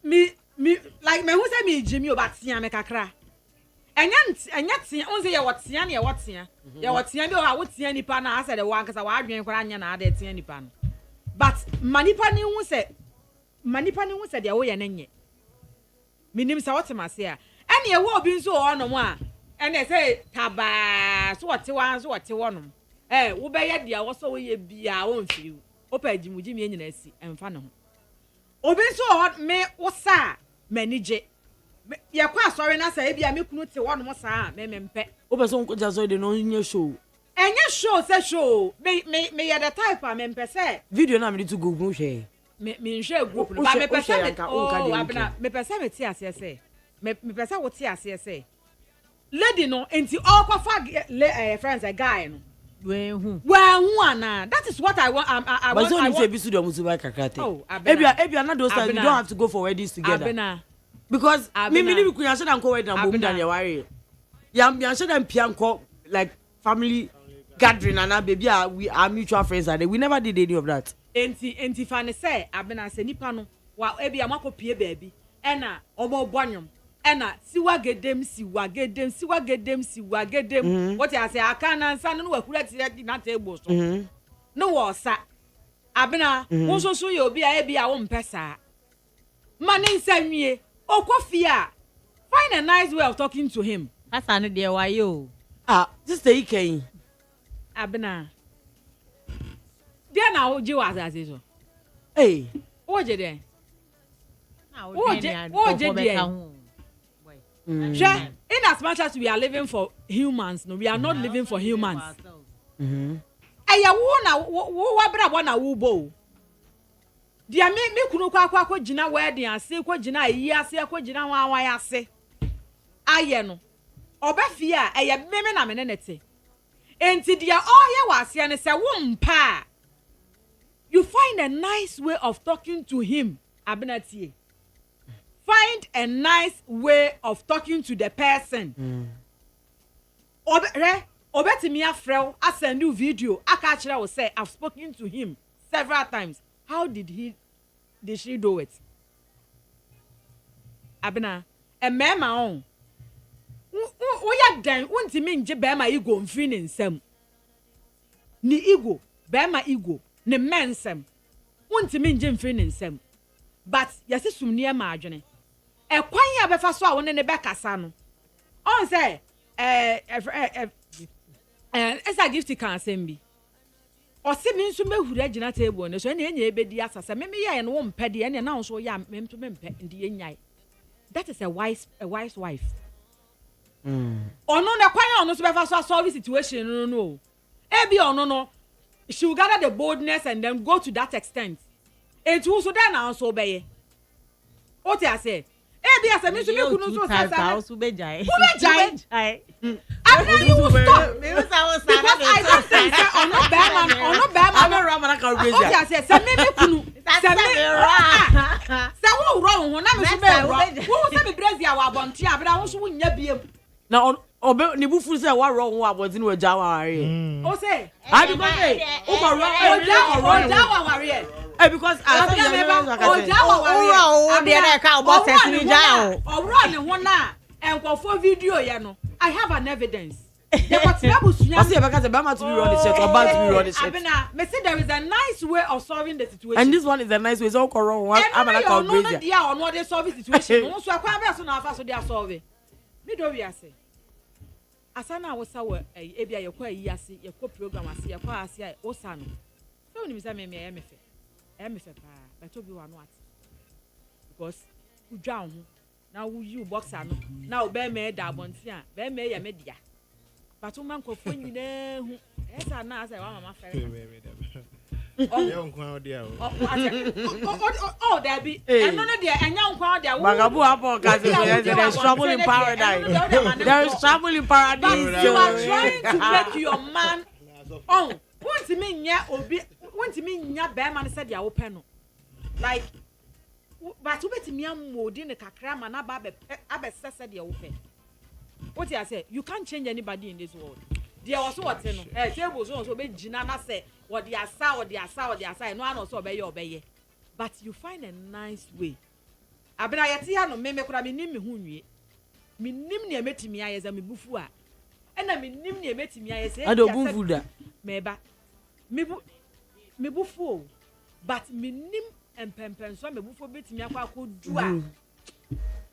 Me like me who say me Jimmy about tia me kakra. Enya tia on say ye wotia na ye wotia. Ye wotia bi o wotia nipa na asa de wan kasa wa adwen kora anya na ade tia nipa no. But manipa ni hu say de wo ye na nye. Minim say wotima say a. Ene ye wo obi nso o no mo a. Ene say taba so wote wan so wote wonom. Wo be ye dia wo so wo ye bia wo mfiri. Opa jimujimi enyina asi emfa ne ho. Obi nso me wo sa manage ya kwa sorry na say bia me kunu te wono mo saa me mpe O person ko just so dey no nye show. Enye show say show me ya the type a me mpe say Video na me to go group share. Me nhwe group no ba me pese me abena me pese me ti ase say me pese wo ti ase say lady no enti all kwa fa friends a guy no Well, ana. That is what I want. I but want. But don't say bisu do musuba Oh, Ebia na those times you don't have to go for weddings together. Abena. Because me ni kunya say dan ko wedding and boom dan ye worry. Yam say dan pianko like family gathering and baby we are mutual friends and we never did any of that. Enti fa ne say abena say nipa no wa ebia makopie baby. Ena omo bonyom. Ena siwagedem what you say aka na nsa no wakura ti na table so no wo sa abena wo so ye obi a bia wo mpesa mane nsa nwie okofie a find a nice way of talking to him asa no de wa yo sister iken abena dia na wo ji wa za so eh wo je de wo je de in as much as we are living for humans, no, we are not living for humans. Eya wo na wo wabra bo na wo bo. Dia me kunu kwa gina wedding ase kwa gina yi ase kwa gina wan ase. Aye no. Obafie a eya meme na me nete. Enti dia oye wase ne se wo mpa. You find a nice way of talking to him, abenatie. find a nice way of talking to the person. Obetimi afrel, I send you video. Akachira will say, I've spoken to him several times. How did she do it? Abena, a mema on. Oya dan, untimi nje bema ego mfiri nsem. Ni ego, bema ego, ne mensem. Untimi nje mfiri nsem. But yesi sumni e ma adwene. E kwan ya befa so a won ne bekasa no. On say esa gift kan asem bi. Osi mi nso mehura gina table ne so ne enya ebedi asasa me ye no wo mpede ene na so ya memto mempe ndi enyai. That is a wise wife. Ono ne kwan ono so befa so solve situation no. Ebi ono no she will gather the boldness and then go to that extent. It will so then also be. What I say? Ebi asa mi so me kunu so sasa. Also be jai. Who jai? I you will stop. Because I don't think say ono be man. I'm not can raise. What I say? Say me kunu. Say me. Say wo wrong ho na me so be wrong. Who say me brazi a wa bonti abira wo so nya biem. Na obe ni bufu say wa wrong wo abonti no ja wa are. O say. I because say o ko wrong. O ja wa ware. Because I have an evidence. There is a nice way of solving the situation. And this one is a nice way. So wrong. I'm not they solve the situation. Also, I can't be so they are solving. Me do we say. Asana was our ebia your yasi, your program as your quasi osano. So you say me but to be one what because you drown now you boxer no now be me da bontia be me ya media but o man ko fun nyina hu esa na say wa mama fere oh there be and no there enya nkwa there Bagabu abo kaze there is trouble in paradise. There is trouble in paradise. You are trying to make your man want me nya obi want me nya be man said ya open no like but obetimi amodi ne kakra ma na ba be sese de open what you say you can't change anybody in this world there was what no table so be gina na say what the asa no an so be ye but you find a nice way abena yeti ha no me kura me nim me hu nwie me nim ne emetimi ayeza me bufu a ena me nim ne emetimi ayeza I don't bufu da meba me bufu but me nim empempen so me bufu betimi akwa akodu a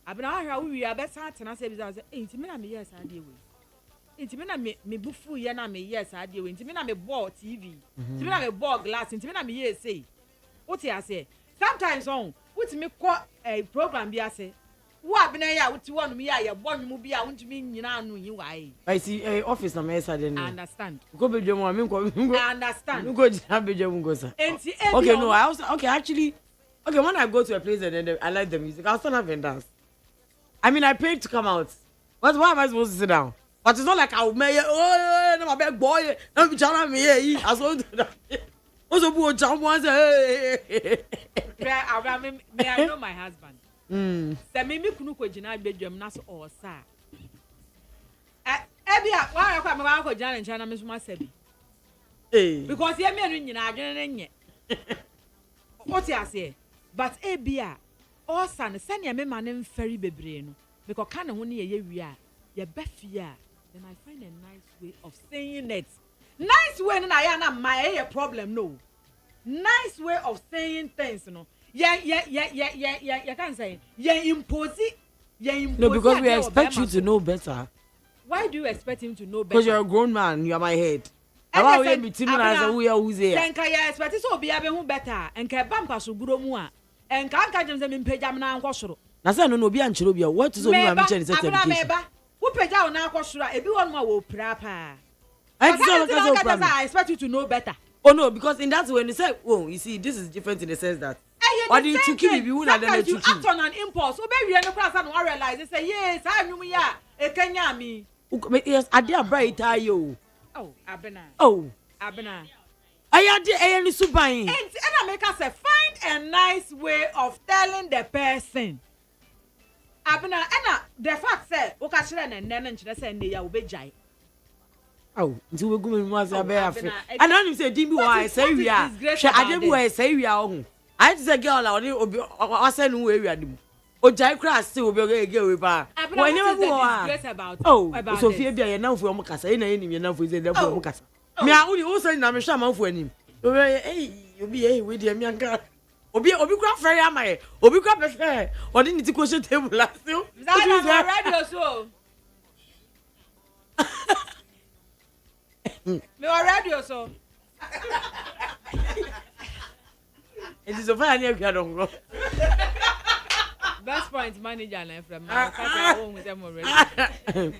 abena ahwa wi abesa atena se bi say ntimi na me yes ade we ntimi na me bufu ye na me yes ade we ntimi na me ball tv ntimi na me ball glass ntimi na me yes say what you say sometimes on wutimi ko program bi ase wo abena ya wuti wonu mi ya ye bonwum bi a wuntimi nyina anu yi wai I see office na me say dey understand go be dwom am go I understand go jina be dwom go sa okay no I also okay actually okay when I go to a place and then I like the music I'll still have a dance. I mean I paid to come out but why am I supposed to sit down? But it's not like I'll make no my big boy no be chana me here I so do that also bu jump once I know my husband say me kunu ko jina bedwam na so o sa ebia wa kwa me wa ko jina ncha na me so ma sabi because ye me anu nyina adwene nye what you say but ebia o sa ne sane me ma ne mfari bebre no because kan ho ne ye wi a ye befia then I find a nice way of saying it nice way na ya na my problem no nice way of saying things no yeah can say impose no because we expect you to know better. Why do you expect him to know better? Because you're a grown man, you are my head. How we be teaming as who is here? Then can you expect so be able better and can bampa so guro mu a and can them in pejam na nkosoro na say no be anchiro bia what is only my mission is education who peja na nkosoro ebi won ma wo pra pa I expect you to know better. Oh no, because in that way when you say oh you see this is different in the sense that or the chuki be who na dem you act on an impulse so be we no class and realize say yes anwum ya e kanya mi yes ade abright ayo oh abena ayade eyeni suban and I make us say find a nice way of telling the person Abena ena the fact say o ka kire na nne nkyere say nne ya obejai. Oh, nti we gu me mu ase abe afi. And I say dimbi wa say wi a. Hwe ade bi wa say wi a ho. I say girl la oni obi o say no we wi ade mu. O jai kra say obi o ge we ba. When you go oh, Sophia bia ye nanfo o mo kasa. E na ye nim ye nanfo say nanfo o mo kasa. Me a uni o say na me hwa manfo anim. Obi we dia mi anka. Obi kura frere amaye. Obi kura prefer. Odi niti question table last. That radio so. Me already so. It is a fine name you don't go. Best point manager na from my casa home with them already.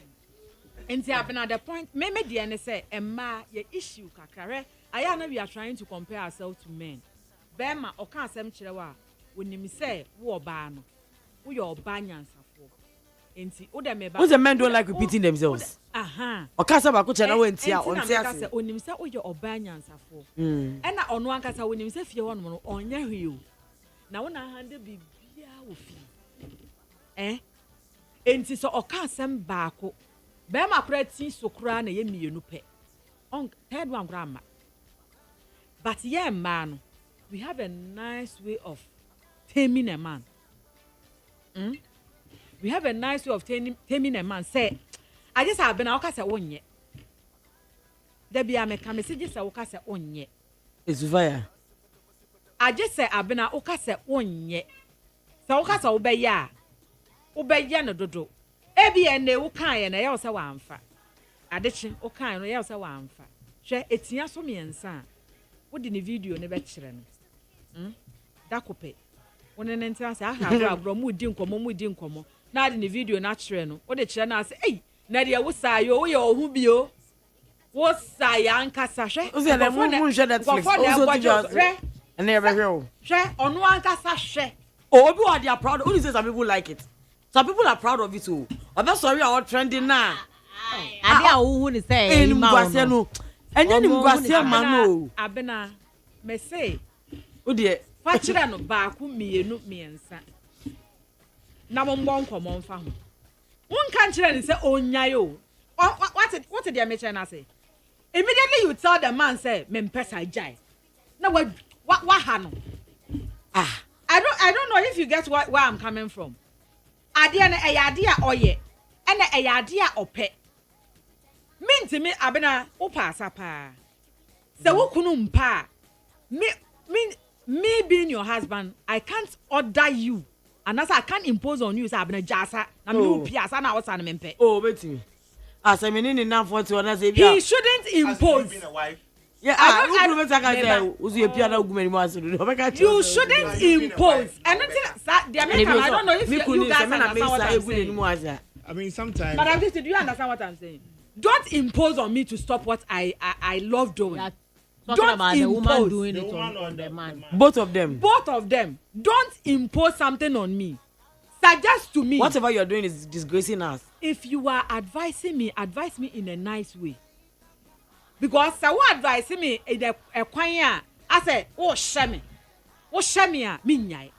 Nti happen at the point me dey na say emma your issue kakare. I know we are trying to compare ourselves to men. Bema oka asem kire wa onim say wo oba no. Wo your oba nyansafo. Nti wo dem eba. Who's the men don't like repeating themselves? Okasa ba ko che na wantia ontia. Onim say wo your oba nyansafo. Ena ono ankasa onim say fie wono no onya hwe o. Na wo na hande bibia wo fi. Enti so oka asem baako. Bema kura ti sokura na ye mienu pe. On third one grandma. But yeah, man, we have a nice way of taming a man. We have a nice way of taming a man. Say, I just have been a say one yet. There be a message say oka say one yet. It's fire. I just say I've been a oka say one yet. So oka say obeya no dodo. Ebi ene ukan ye na ye say wamfa. Adechi ukan no ye say wamfa. Hwe etia so miensa. Wo di ni video ne be kire no. Da kope. Won ne ntia say aha abro mu di nkomo. Na di ni video na kire no. Wo de kire na say eh na de wo sayo wo ye ohu bio. Wo saya ankasa hwe. Wo say mu hwe Netflix. Wo so and never hear. Hwe onu ankasa hwe. Oh, obi they are proud. Only say some people like it. Some people are proud of it too. I'm sorry all trending now. And they are who ni say in Gwase no. Enye ni Gwase man no. Abena me say. O de fa kire no ba ku mienu miensa. Na mo mbon komo mfa ho. Won kan kire ni say onyaye o. What did you mention na say? Immediately you tell the man say me mpesa jai. Na what ha no. I don't know if you get where I'm coming from. Ade na eyade a oye. Ena eyade a ope. Minti me abena wo paasa pa. Se wo kunu mpa. Me being your husband, I can't order you. And as I can't impose on you say abena jasa na me wo piasa na wo sa na me mpe. Oh, betimi. Asa me ni na for to na say bia. He shouldn't impose. Being a wife. Yeah, you shouldn't impose. And I don't know if you guys understand what I'm saying. I mean, sometimes. But do you understand what I'm saying? Don't impose on me to stop what I love doing. Don't about impose. The woman doing it on the man. Both of them. Both of them. Don't impose something on me. Suggest to me. Whatever you're doing is disgracing us. If you are advising me, advise me in a nice way. Because someone advised me in a choir. I said, oh, shame a minyai.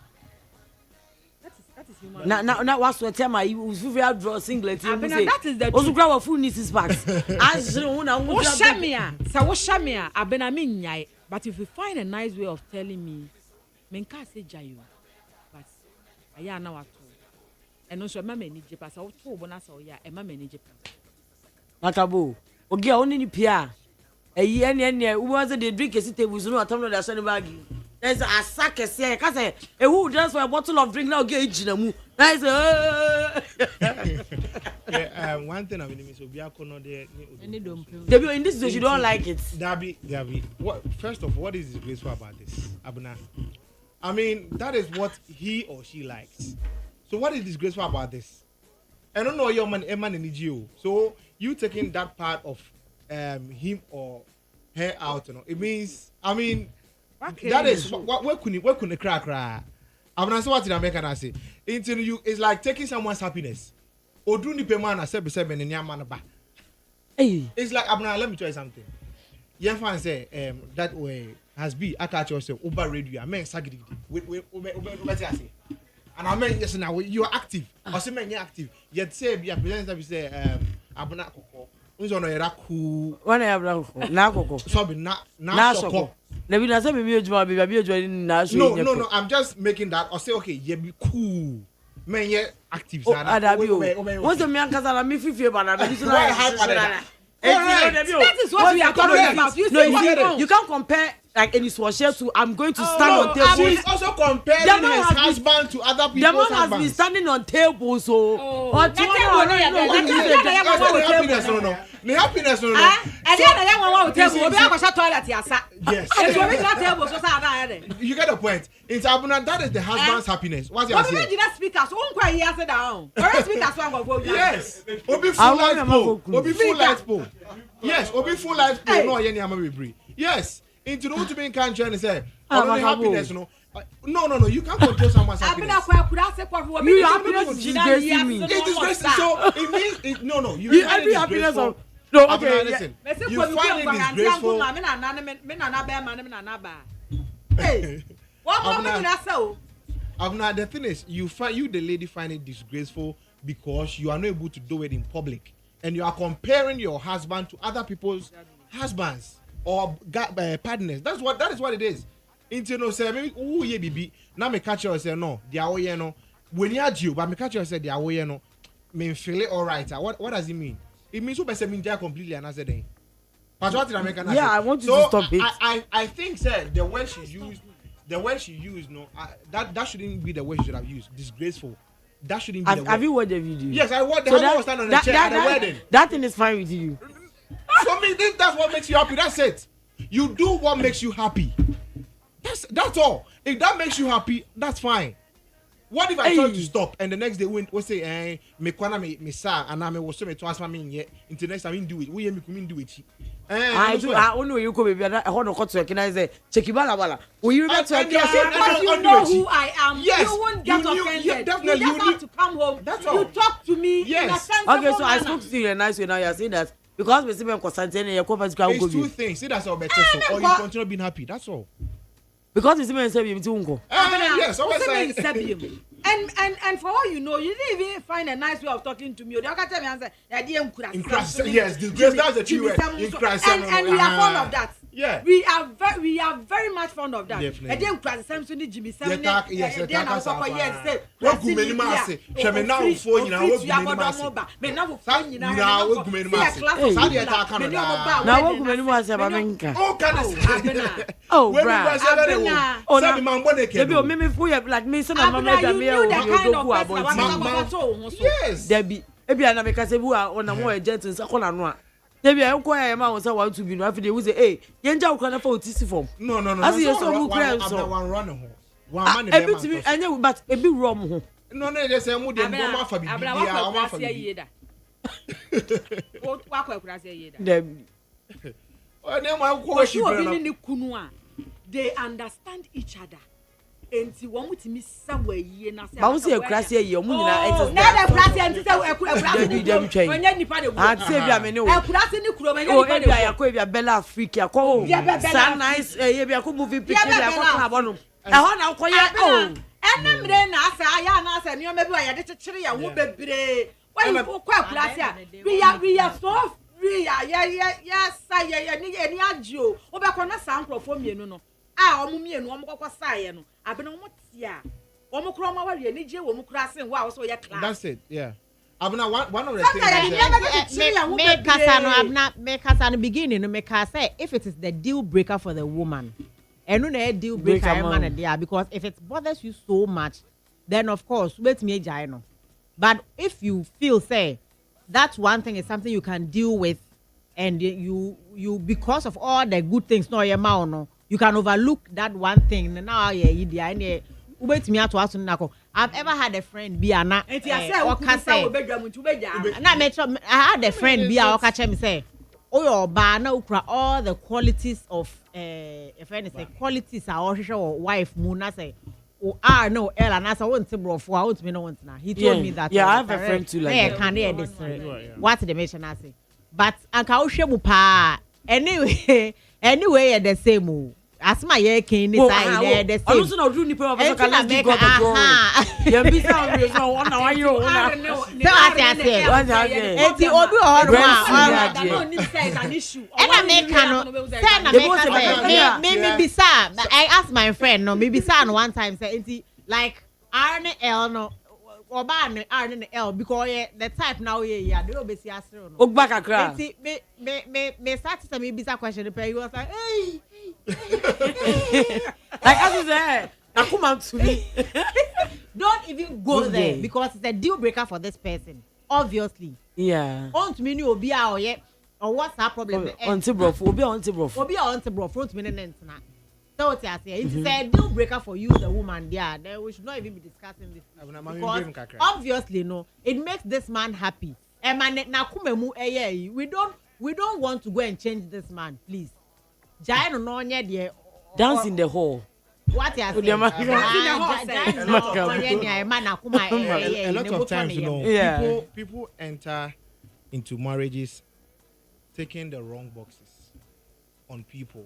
That is human. Now, what's what time I was very draw singlet. That is the also grab a full nieces packs. As you know, oh, shame a abena minyai. But if you find a nice way of telling me, menka say jayu. But I am now at all. And also, my manager, pass out to bonus or ya, and my manager. Nakabo. Okay, only Pia. A year near, who was it? They drink a city with no attempt at a bag. There's a sack, a say, who does for a bottle of drink now gauge in a move. That's one thing I mean is Obiako there. In this situation, you don't like it. Dabi. First of all, what is disgraceful about this, Abuna? I mean, that is what he or she likes. So what is disgraceful about this? I don't know your man, Eman and Nigio. So you taking that part of him or her out, you know, it means, I mean, okay. That is where couldn't crack. I'm not sure what in America say. Into you, it's like taking someone's happiness. Or do ni payment as seven in Yaman ba. It's like Abna, let me tell you something. Young fan say that way has been I catch yourself over radio. I mean sagidi. We and I mean yes now you are active. I say men you active. Yet say be a presenter we say abuna koko. Unzo no era cool. One abuna koko. Na koko. So be na soko. Na be na say me ejuma be ejuma na so. No, I'm just making that or say okay, you be cool. Men you active sana. What's the man kasala me fifie ba na be so na. That is what we are talking about. You can't compare like any swasher to I'm going to stand on table. She's also comparing his husband to other people's husbands. The man has been standing on tables, so. The happiness, no. Yes. You get the point. In Abuna, that is the husband's happiness. What's your saying? Yes. Obi full life pole. Obi full life pole. Yes. Obi full life pole. No, any amabi breed. Yes. Into the ultimate country and say, only happiness, no. No. You can't control someone's happiness. Your happiness is disgracing me. It disgraces. So it means no. You every happiness of. No, okay. Listen. You find it disgraceful. Abna, the thing is, you the lady find it disgraceful because you are not able to do it in public, and you are comparing your husband to other people's husbands or partners. That is what it is. Into no say maybe oh yeah baby. Now me catch you say no. They are oh no. When you are due, but me catch you say they are oh no. Me feel it all right. What does it mean? It means who mean they are completely another day. But what did I make an Yeah, I want you to stop it. I think sir, the word she used, no, that shouldn't be the word she should have used. Disgraceful. That shouldn't be the word. Have you watched the video? Yes, I watched the whole was standing on the chair at the wedding. That thing is fine with you. So me, if that's what makes you happy, that's it. You do what makes you happy. That's all. If that makes you happy, that's fine. What if I tell you to stop and the next day we say me kwana me sa and I me was so me to ask me yet into next time do it. We me do it. I know you come baby I want to cut to can I say check bala. Will you not to you know who I am. Yes, you won't get offended. You definitely you have to come home. That's all. You talk to me. Yes. Okay, so I spoke to you in a nice way now. You're saying that because we see me constant and you come back it's two things. See that's all better so or you continue being happy. That's all. Because we see me say you unko. Yes, always say. And for all you know, you didn't even find a nice way of talking to me. You can't tell me answer. Yes, that's the true word. And we are fond of that. Yeah. We are very much fond of that. Definitely. Debi I ko ya ma won say want to be no afide we say eh yenja wo kana fa otisi form no as you so mu kra so one run ho one man dey man ebi anya but ebi rom ho no dey say mu dey mo ma fa bibia o ma fa bibia o wa kwa kura se yeda debi o ne ma ko shi bra na ni kunu a they understand each other. Enti wo mutimi sawo yie na se ba wo se ekurase yie o mu nyina enti na da ekurase enti se ekurase onya nipa de a se bia me ne o ekurase ni kuro me nipa de ya ko bia bella africa ko so nice ye bia ko movie picture bia ko ka bono e ho na ko ye o enemre na asa aya na asa ni o mebi ya de kekere ya wo bebre when ko ekurase a we are so free yes ni agio wo be ko na sa nkrofo mienu no omu mienu omu kokko saaye no abena omu tia omu kro omu wari ani je omu kro asen wa so ye class. That's it, yeah. Abena one of the things me kasa no beginning no me kasa if it is the deal breaker for the woman enu na deal breaker man there because if it bothers you so much then of course wait me ejai no but if you feel say that one thing is something you can deal with and you because of all the good things no your mouth no you can overlook that one thing. Now, I've ever had a friend be an I had a friend be our catcher me say, oh, your bar no all the qualities of if anything, qualities are also wife Muna say, oh, no, Ella, and as I want to bro for out me no want now. He told me that. Yeah, I have a friend too like that. Can this? What the mention I say? But Anka Oshebu pa anyway, the same. as my year came inside the I also know do nipa of so can let's go the door. Yeah, be so one now you una. So eti obi o no say an issue. And I make maybe sir, I asked my friend no maybe sir one time say like RNL no oba no RNL because the type now yeah they obesi asiro no. Ogba kakra. Eti me start to me bisa question the he was like hey. Like as you say, now come out to me. Don't even go there because it's a deal breaker for this person. Obviously. Yeah. On to me ni obi a oye or what's that problem? Auntie brof, obi auntie brof. Obi auntie brof front me na. So what I say, it's a deal breaker for you, the woman. Yeah, then we should not even be discussing this because obviously no, it makes this man happy. And man na kumemu we don't want to go and change this man, please. Giant no there. Dance in the hall. What you say? A lot of times, you know, people enter into marriages taking the wrong boxes on people.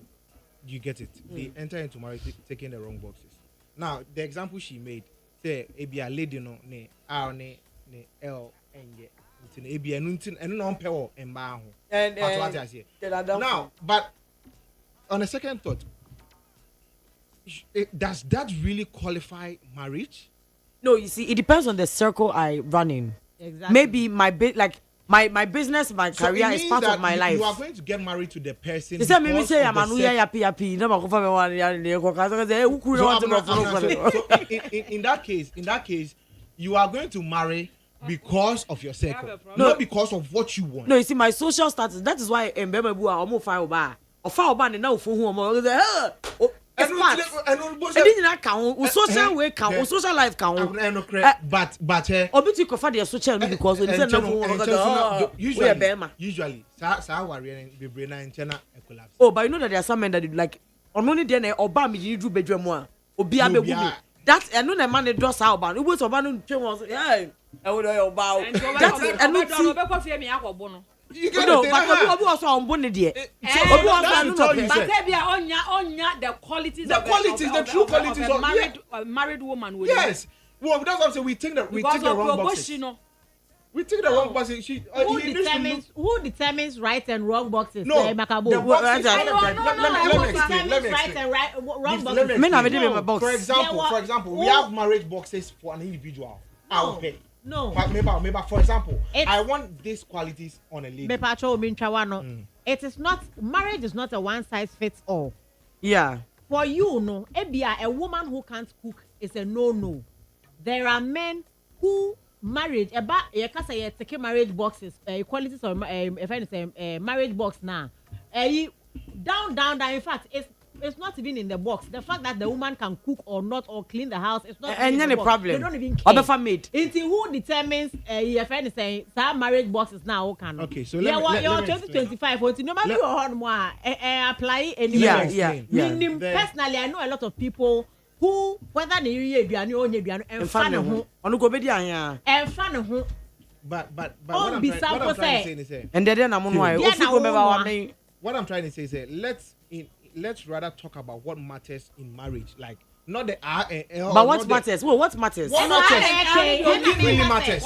You get it? They enter into marriage taking the wrong boxes. Now, the example she made, say, "Ebi a lady no ne R ne L N Ebi anuntin enu no pewo emba ho." That's what I say. Now, but on a second thought, does that really qualify marriage? No, you see, it depends on the circle I run in. Exactly. Maybe my my business, my career is part of my life. You are going to get married to the person. You say me say I'm happy. No, so in that case, you are going to marry because of your circle, not because of what you want. No, you see, my social status. That is why mbema bu a omo fa oba. Ofa oba ne na ofo hu omo. It's smart. And then I count. Social way count. Social life count. But obi ti kofa the social media because we say no. Usually, sa worry be brain na internal collapse. Oh, but you know that there are some men that like only then oba me you do bedroom mo. Obi abebu me. That I know the man dey do sa oba. We go oba no twe won. Yeah. I would oba. That and no ti. No, but Obi also on bone there. Obi also no. But onya the qualities of the true qualities of married woman. Yes. Well, that's what I'm saying. We take the wrong boxes. We take the wrong boxes. Who determines right and wrong boxes? No, let me explain. For example, we have marriage boxes for an individual. I'll pay. No. But maybe for example, I want these qualities on a lady. It is not, marriage is not a one size fits all. Yeah. For you, no, a woman who can't cook is a no. There are men who marriage about take marriage boxes, qualities or if I say marriage box now. Down. In fact, it's not even in the box. The fact that the woman can cook or not or clean the house, it's not in the problem. They don't even care. Other family. Until who determines if anything, some marriage boxes now who can. Okay, so let me 2025. No matter apply anywhere. Yeah. Personally, I know a lot of people who whether they and fan who but what I'm trying to say is and then I'm what I'm trying to say is let's rather talk about what matters in marriage, like not the but what matters? What matters? What really matters?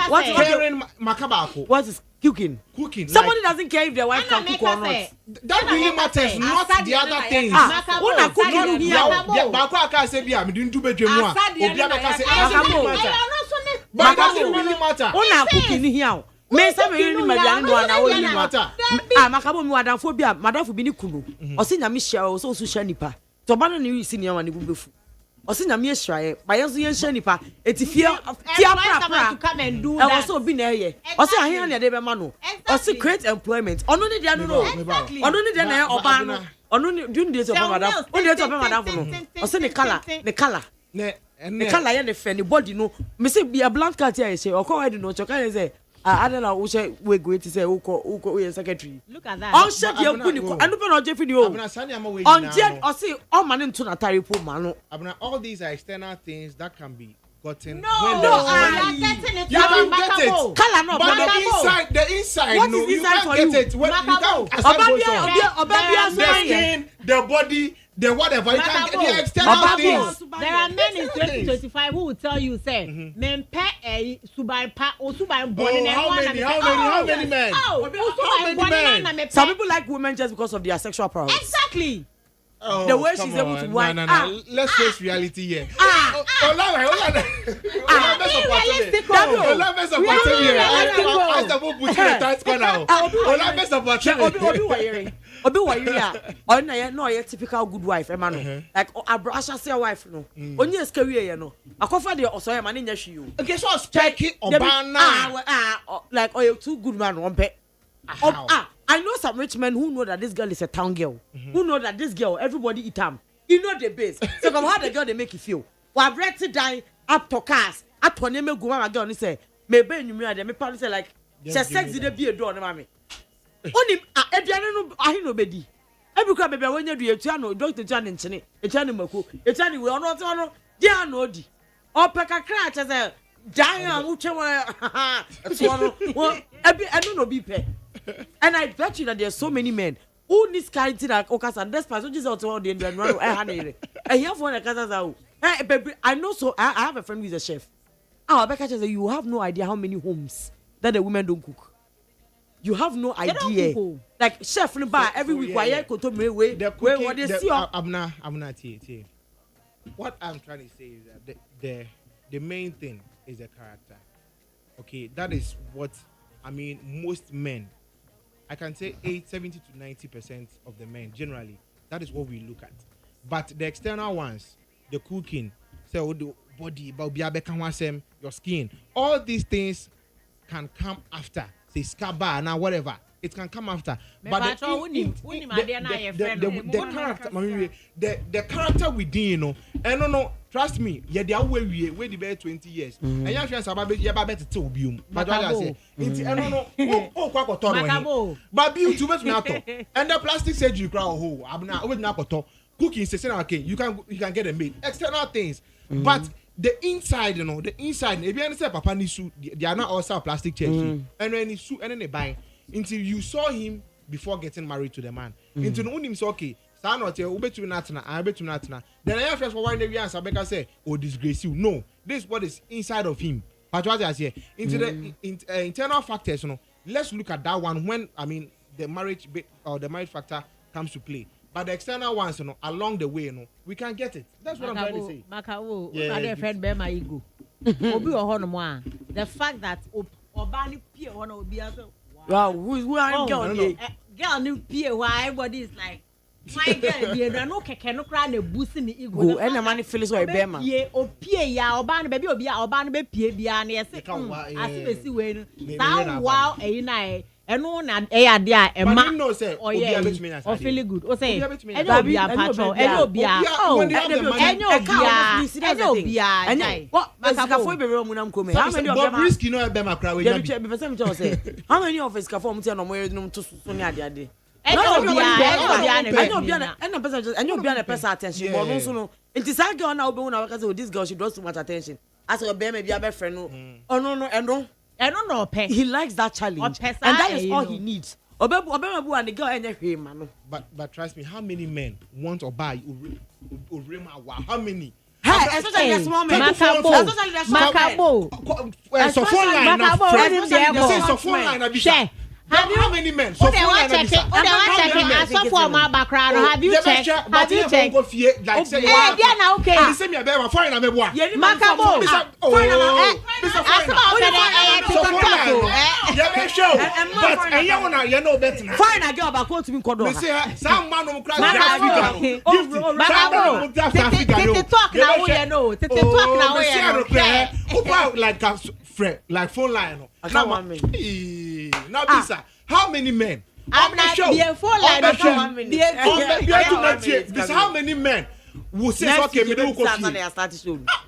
What caring makabako? What is cooking? Somebody doesn't care if their wife can cook or not. That really matters, not the other things. Una cooking here. Bako aka say bia me didn't do bedroom one. Obi aka say but it doesn't really matter. Una cooking here. Me say me ni median no na wo ni matter. Makabo mi wadanfo bia madanfo bi ni kunu. O se nyame hia o so hia nipa. To ba no ni si niam ani bubefu. O se nyame hia ba yenso yen hia nipa. Eti fia pra. E so bi na eye. O se ahen na de be ma no. O se create employment. Ono ni dia no no. Ono ni dia na oba no. Ono ni do ni dey to madanfo. O dey to madanfo no. O se the color. The color ya the fe the body no. Me say be a blank cat here say o ko wedding no choka say I don't know who we go to say who secretary. Look at that. On shut your kuniku. I don't know Jeff video. On jet or see all man into Natari pool man. All these are external things that can be gotten. No, I'm getting it. You can get it. Color no, But the inside, what no, is you inside can't for get you? it. When you can't, the skin, the body, the whatever. You can't get the external things. There are men in 2025 who will tell you, say, men pay subai pa or subai born. How many men? Some people like women just because of their sexual prowess. Exactly. Oh, the way she's able to whine. No. Let's face reality here. Typical good wife, Emmanuel. Like I shall say a wife, no. Only a career, no. I cover the also man in you. Okay, so specky like oh, two good man one pet. I know some rich men who know that this girl is a town girl. Who know that this girl, everybody eat them. You know the base. So come how the girl they make you feel. We have ready to die up to cars. At one name go my girl and say, maybe you me probably say like she sexy the be a door, mommy. Only I know baby. Every crab baby when you do a channel, doctor Chan in Chene, a channel mako, a channel we are not on. Dear no di. Or peka crash as a giant muchawa. I don't know be pay. And I bet you that there are so many men who need kind of like Okas and this person just out to the end and run. I hear for the hey, baby, I know so. I have a friend who is a chef. I bet you you have no idea how many homes that the women don't cook. You have no idea. Like chef in the bar every week. Why you go to me? Where what they see? I'm not. What I'm trying to say is that the main thing is the character. Okay, that is what I mean. Most men. I can say 70 to 90% of the men generally, that is what we look at. But the external ones, the cooking, so the body, your skin, all these things can come after. Say scabba now whatever, it can come after. But the character within, you know, and no. Trust me, yeah, they are where the bear 20 years. And young friends are better to bium. But I say, but you too much NATO. And the plastic surgery crowd who I'm not with Nakoto. Cooking says, okay, you can get a meat. External things. But the inside, you know, the inside, if you understand Papa Nisu, they are not also plastic surgery. And when he and then they buy until you saw him before getting married to the man. Until no him say, okay. Then I have first for one day answer because say, oh, disgrace you. No, this is what is inside of him. But what I say into the internal factors, you know, let's look at that one when I mean the marriage or the marriage factor comes to play. But the external ones, you know, along the way, you know, we can get it. That's what I'm trying to say. Yeah, friend bear my ego. The fact that Obani Pia one will be wow, who are girl new Pia why everybody is like my girl, you no can cry a boost in the ego. And the money feels like a bear. Ye, or Pia, ya, or Ban baby, or be our Ban baby, Pia, yes, I see when wow, a night. And no, and a dear, and man, no, say, or yeah, or feeling good, or say, and you'll be a patrol, and you'll be a what? How many of them risky no have them a crowd? How many of us can form to Sonia? And you'll be a person attention. But also, it is I go now because this girl she draws too much attention. As a baby, maybe a best friend. Oh no, I don't know. He likes that challenge, and that is all he needs. And the girl and him, but trust me, how many men want to buy how many? Hey, especially the small men. Macabo. So phone line. How many men? So have you checked? Have you checked? Okay. like phone line. Now, how many men? I'm not sure. This how many men will say okay, me do coffee.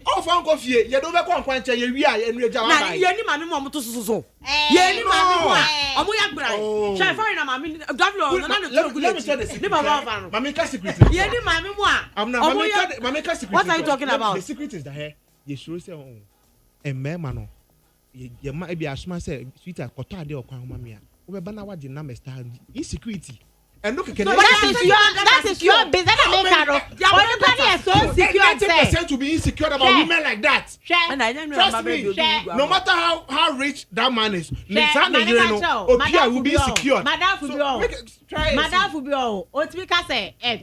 Oh, for coffee, you don't make one point. You we are and we are. You ni mami mo to so. You ni mami mo. Omo ya gbra. Shey foreign na mami. Let me tell the secret. Mami ka secret. You ni mami mo. I'm not. Mami ka secret. What are you talking about? The secret is that here. ye sure say oh mema no ye ma e bi asoma say sweeter koto ade okwan ma me a wo be ba na wa de na me style insecurity. And look, that is your business. Everybody is so secure. 90% to be insecure about women like that. And I don't know. Trust me. No matter how rich that man is, Madam will be insecure. Madam will be all. Madam will be all. Otimika say, are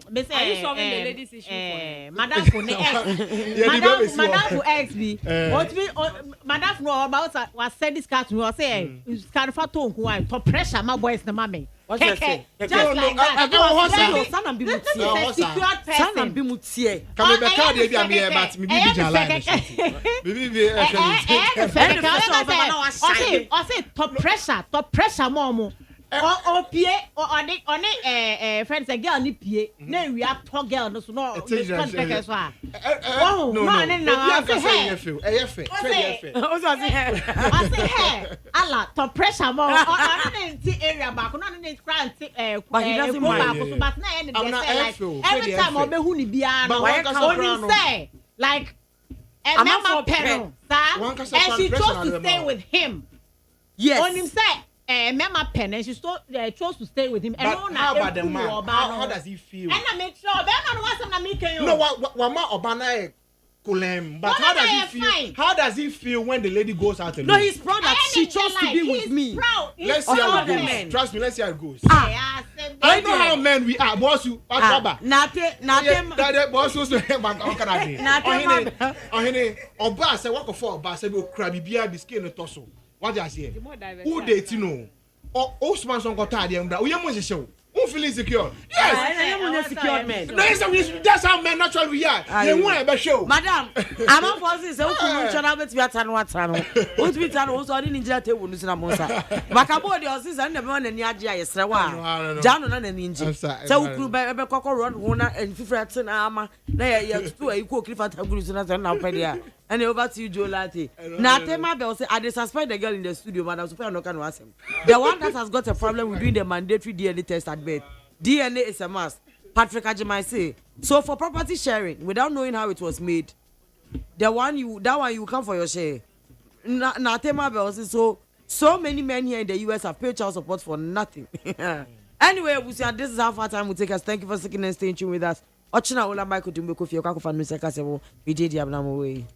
you solving the ladies' issue? Madam for X. Madam for X be. Madam no about was said this cat to me. I say, it's kind of fat tone. Why? To pressure my boys the mommy. Just like that. Sana bi mutie. Sana bi mutie. Come be card e bia me but me bi jalan. I say to pressure more. O pie on friends a girl ni pie na we are to girl no so no can't so ah oh no na I say ala to pressure more on the area back no no grant but he doesn't mind but na any every time o be hu ni bia no only say like a member parent and she chose to stay with him on him say Mama Pen and she chose to stay with him. But how about the man? How does he feel? And I make sure that man wants to make you. No, Wama Obana Kulem. But how does he feel? How does he feel when the lady goes out alone? No, he's proud that she chose to be with me. Let's see how it goes. Trust me, let's see how it goes. I know how men we are. Boss you, Nate, boss you say, "But how can I be?" Ohene, Oba say, "What for?" Oba say, "We crabby beer, biscuit, and torso." What do I say? Who date you know? Or Osman son got tired and we are show. Who feel insecure? Yes, I am insecure man. That's how men naturally we are. You want to show. Madam, I'm not for this. So come on, bet we are tan what tan. What we tan also didn't just tell you na monsa. Bakabo the sister and the man and Yaja yesra wa. Jano na ninji. So crew be kokko run wona and fifret na ama. Na ya to e ko clifat aguru na na pedia. And over to you, Joe Latte. Now, Tema Bell say, I suspect the girl in the studio, Madam Sophia no can ask him. The one that has got a problem with doing the mandatory DNA test at bed. DNA is a must. Patrick Ajimai say. So for property sharing, without knowing how it was made, that one you come for your share. Now, Tema Bell says, so many men here in the US have paid child support for nothing. Anyway, we see, this is how far time will take us. Thank you for sticking and staying tuned with us. Ochina Ola Michael Dumbeko Fio Kako Fan Mr. Kasebo. We did Yabnam away.